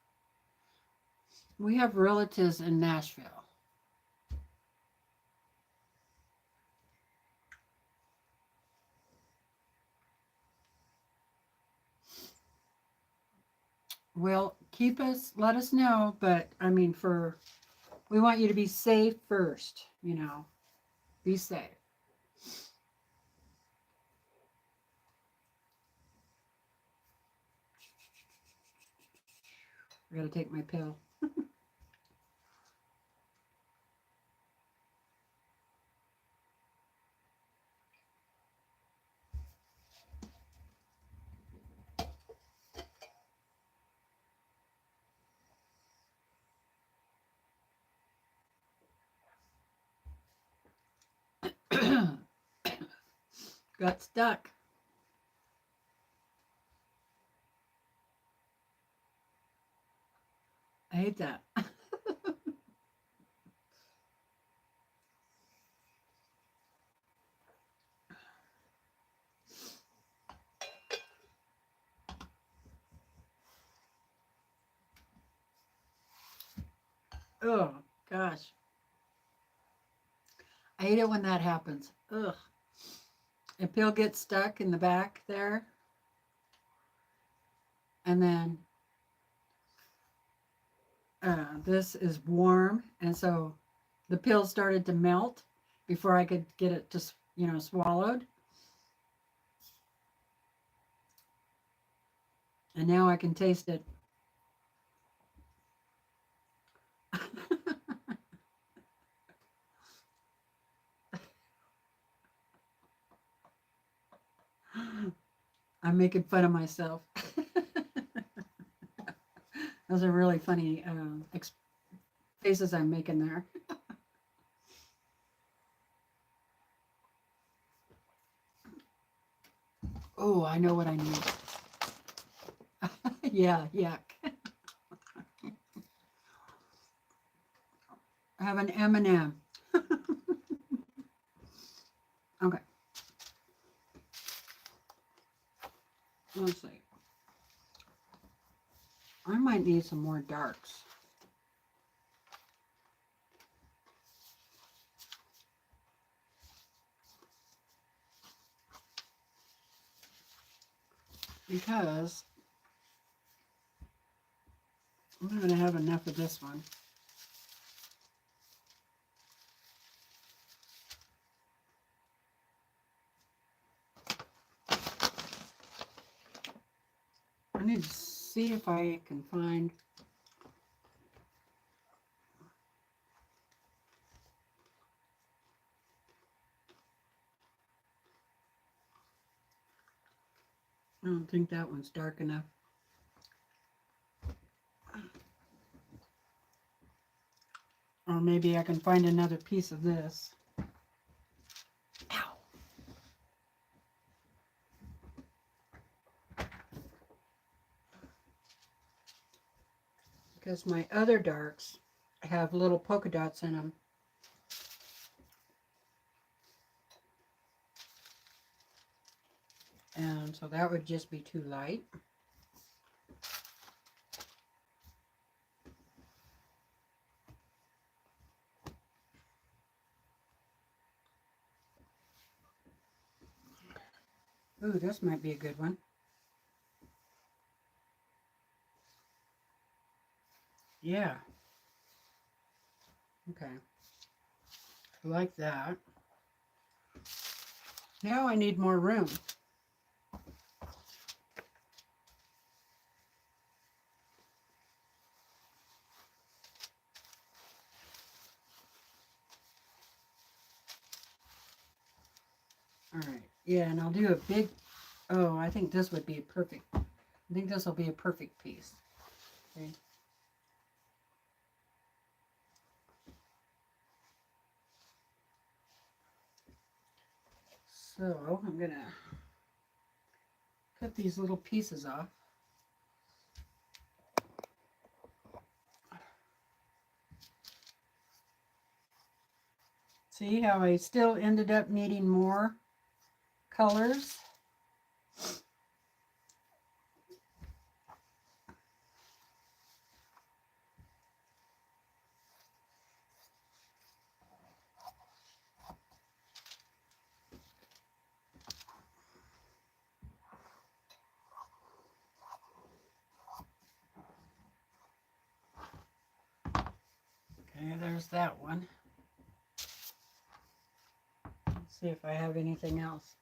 We have relatives in Nashville. Well, let us know, but I mean, we want you to be safe first, you know, be safe. I gotta take my pill. Got stuck. I hate that. Oh, gosh. I hate it when that happens. Ugh. If pill gets stuck in the back there, and then this is warm, and so the pill started to melt before I could get it just, swallowed. And now I can taste it. I'm making fun of myself. Those are really funny faces I'm making there. Oh, I know what I need. Yeah, yuck. I have an M&M. Okay. Let's see. I might need some more darks. Because I'm not going to have enough of this one. I need to see if I can find. I don't think that one's dark enough. Or maybe I can find another piece of this. Ow. Because my other darks have little polka dots in them. And so that would just be too light. Ooh, this might be a good one. Yeah. Okay. I like that. Now I need more room. All right. Yeah, and I'll do a big, oh, I think this would be perfect. I think this will be a perfect piece. Okay. So I'm going to cut these little pieces off. See how I still ended up needing more colors? Okay, there's that one. Let's see if I have anything else.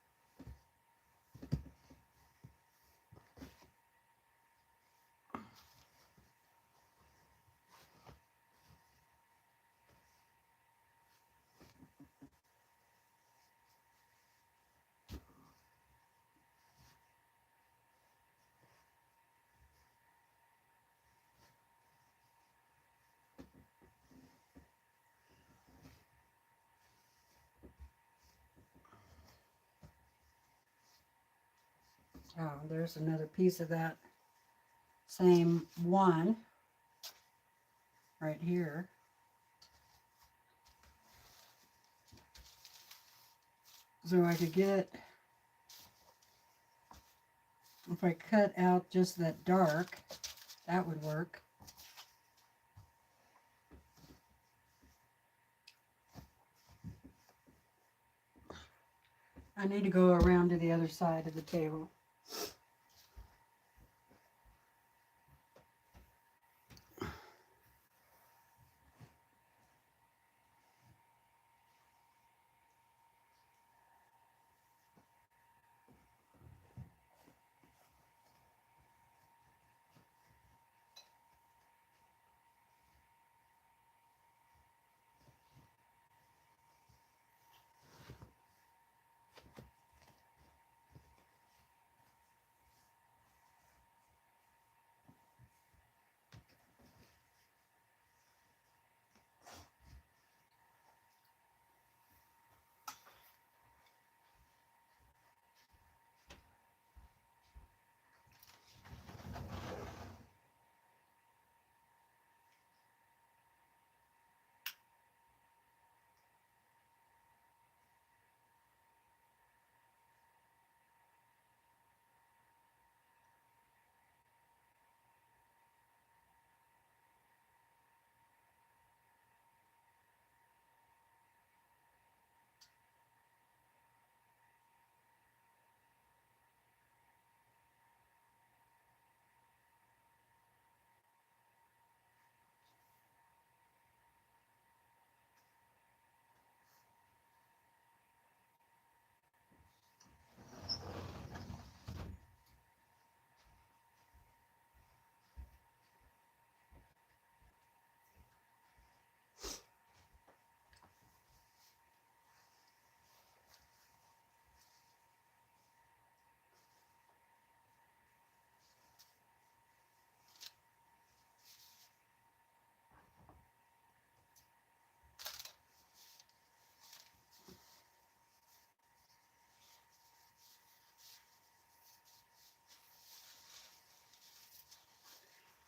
Oh, there's another piece of that same one right here. So I could get, if I cut out just that dark, that would work. I need to go around to the other side of the table.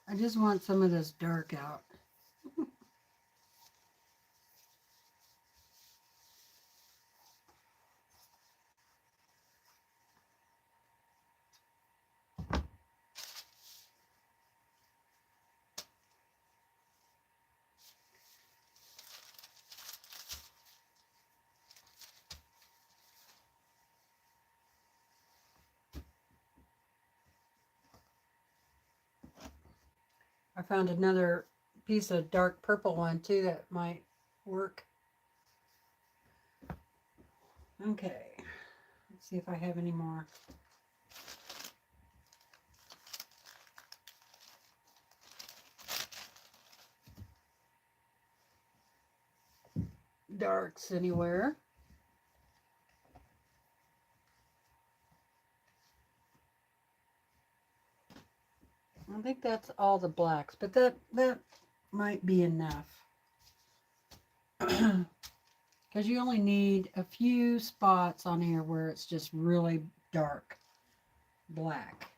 I just want some of this dark out. I found another piece of dark purple one too that might work. Okay, let's see if I have any more. Darks anywhere. I think that's all the blacks, but that might be enough. Because you only need a few spots on here where it's just really dark black.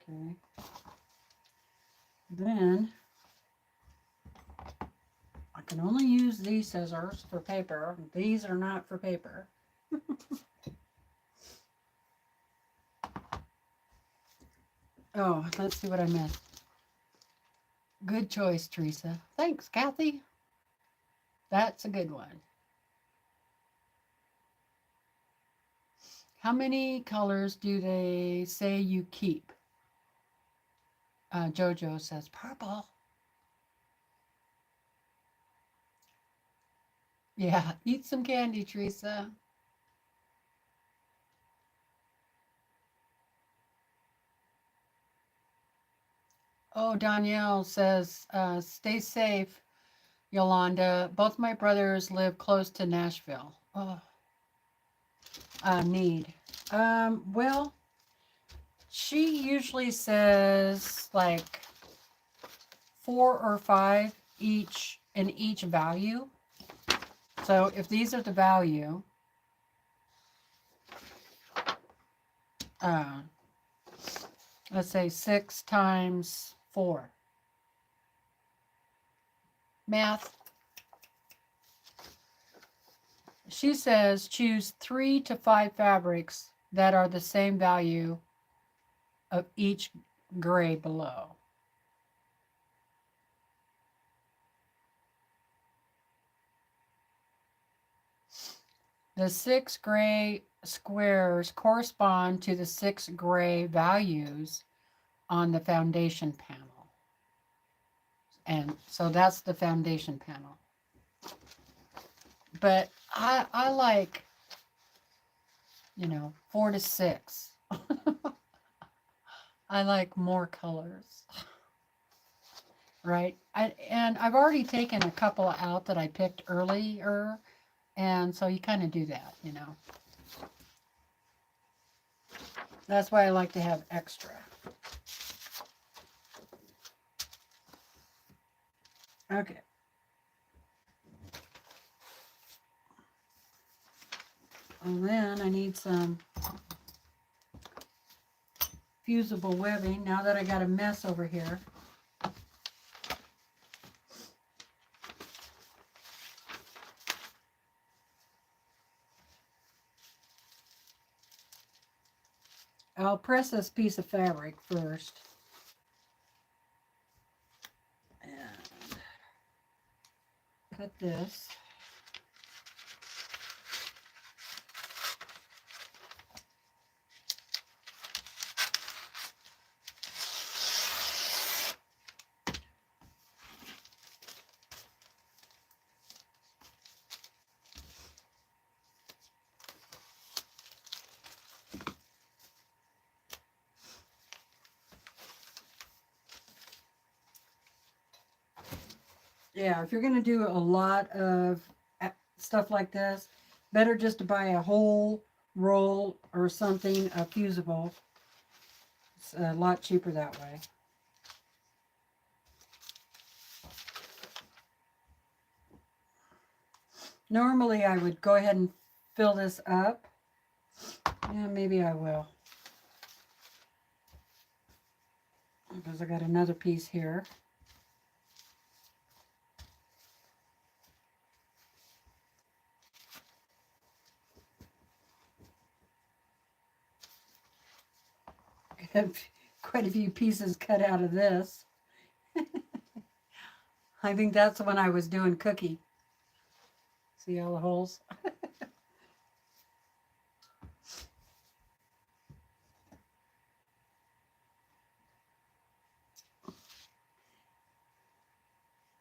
Okay. Then I can only use these scissors for paper. These are not for paper. Oh, let's see what I missed. Good choice, Teresa. Thanks, Kathy. That's a good one. How many colors do they say you keep? Jojo says purple. Yeah, eat some candy, Teresa. Oh, Danielle says, stay safe, Yolanda. Both my brothers live close to Nashville. Oh, need. Well, she usually says like 4 or 5 each in each value. So if these are the value, let's say 6 times 4. Math. She says choose 3 to 5 fabrics that are the same value of each gray below. The 6 gray squares correspond to the 6 gray values on the foundation panel. And so that's the foundation panel. But I like, 4 to 6. I like more colors. Right? And I've already taken a couple out that I picked earlier. And so you kind of do that, That's why I like to have extra. Okay. And then I need some fusible webbing now that I got a mess over here. I'll press this piece of fabric first. And cut this. Yeah, if you're going to do a lot of stuff like this, better just to buy a whole roll or something of fusible. It's a lot cheaper that way. Normally I would go ahead and fill this up. Yeah, maybe I will. Because I got another piece here. I have quite a few pieces cut out of this. I think that's when I was doing cookie. See all the holes?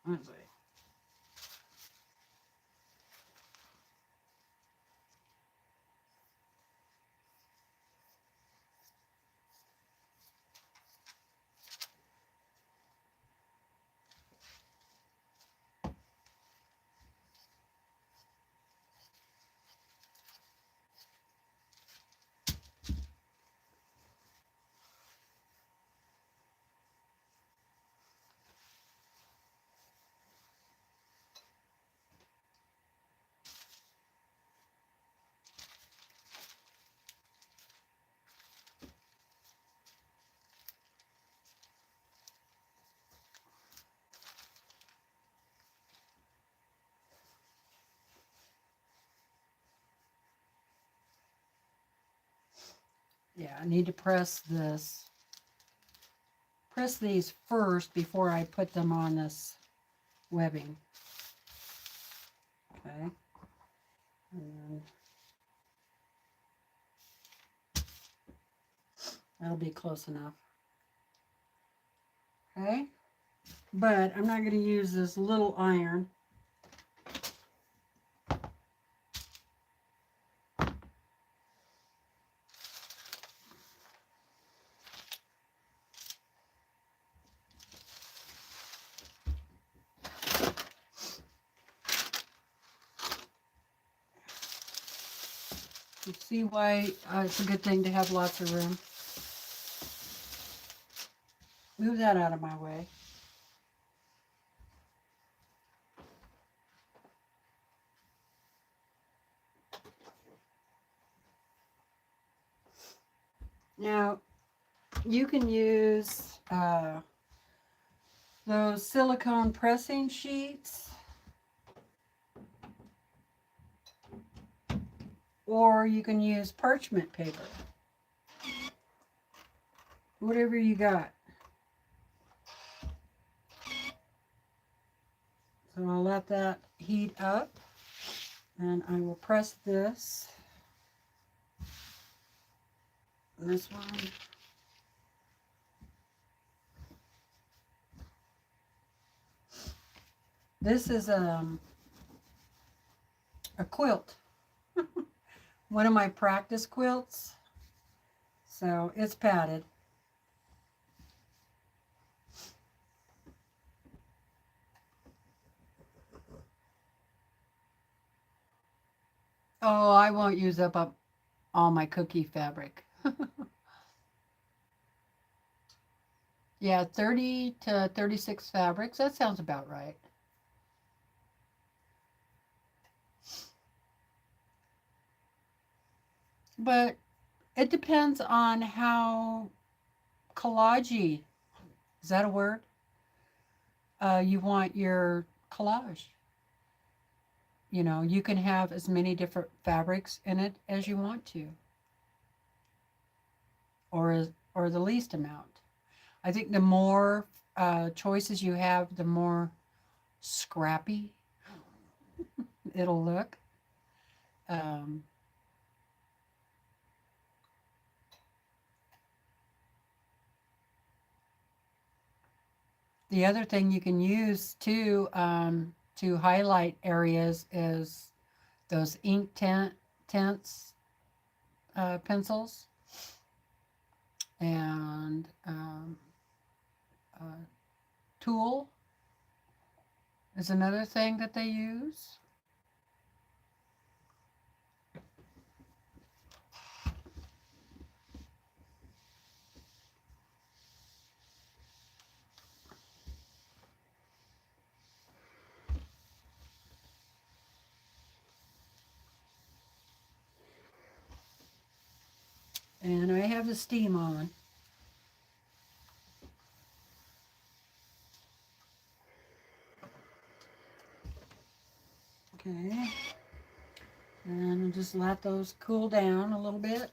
Let's see. Yeah, I need to press this. Press these first before I put them on this webbing. Okay. And then that'll be close enough. Okay. But I'm not going to use this little iron. You see why it's a good thing to have lots of room. Move that out of my way. Now, you can use those silicone pressing sheets, or you can use parchment paper. Whatever you got. So I'll let that heat up, and I will press this one. This is a quilt. One of my practice quilts. So it's padded. Oh, I won't use up all my cookie fabric. Yeah, 30 to 36 fabrics. That sounds about right. But it depends on how collagey, is that a word? You want your collage. You know, you can have as many different fabrics in it as you want to, or the least amount. I think the more choices you have, the more scrappy it'll look. Um, the other thing you can use too to highlight areas is those ink tints pencils, and tulle is another thing that they use. And I have the steam on. Okay. And just let those cool down a little bit.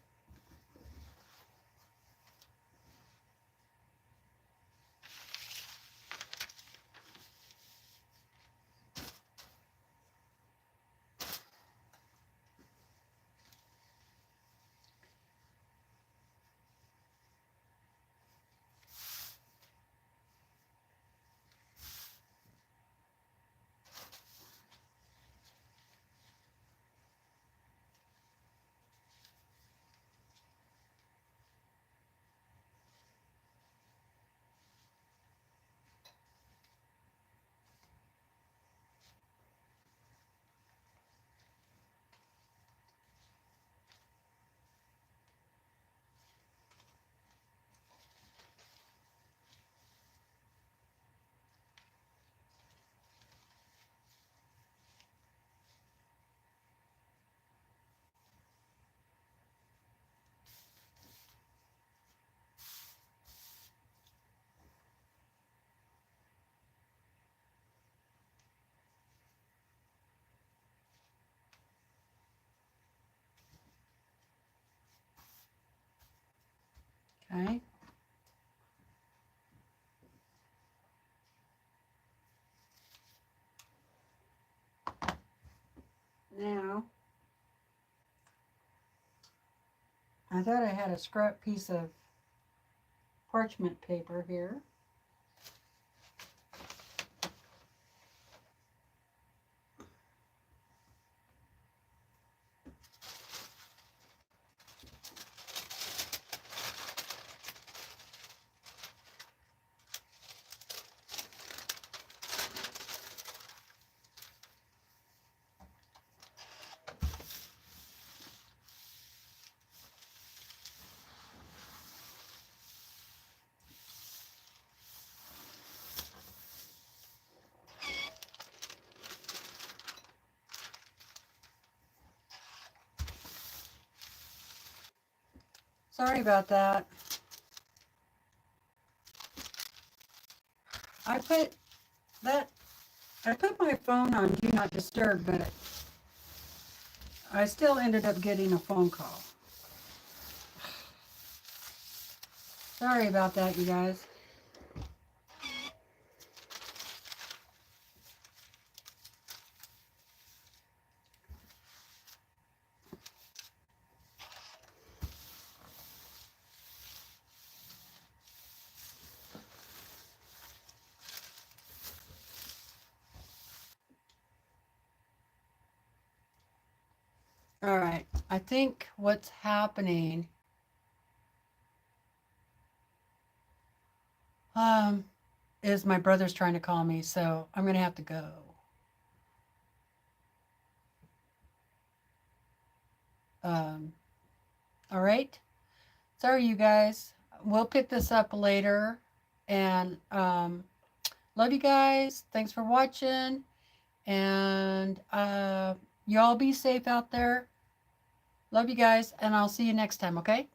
Okay. Now, I thought I had a scrap piece of parchment paper here. Sorry about that. I put my phone on Do Not Disturb, but I still ended up getting a phone call. Sorry about that, you guys. All right, I think what's happening is my brother's trying to call me, so I'm gonna have to go. All right. Sorry, you guys. We'll pick this up later, and love you guys. Thanks for watching, and y'all be safe out there. Love you guys, and I'll see you next time. Okay.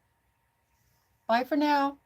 Bye for now.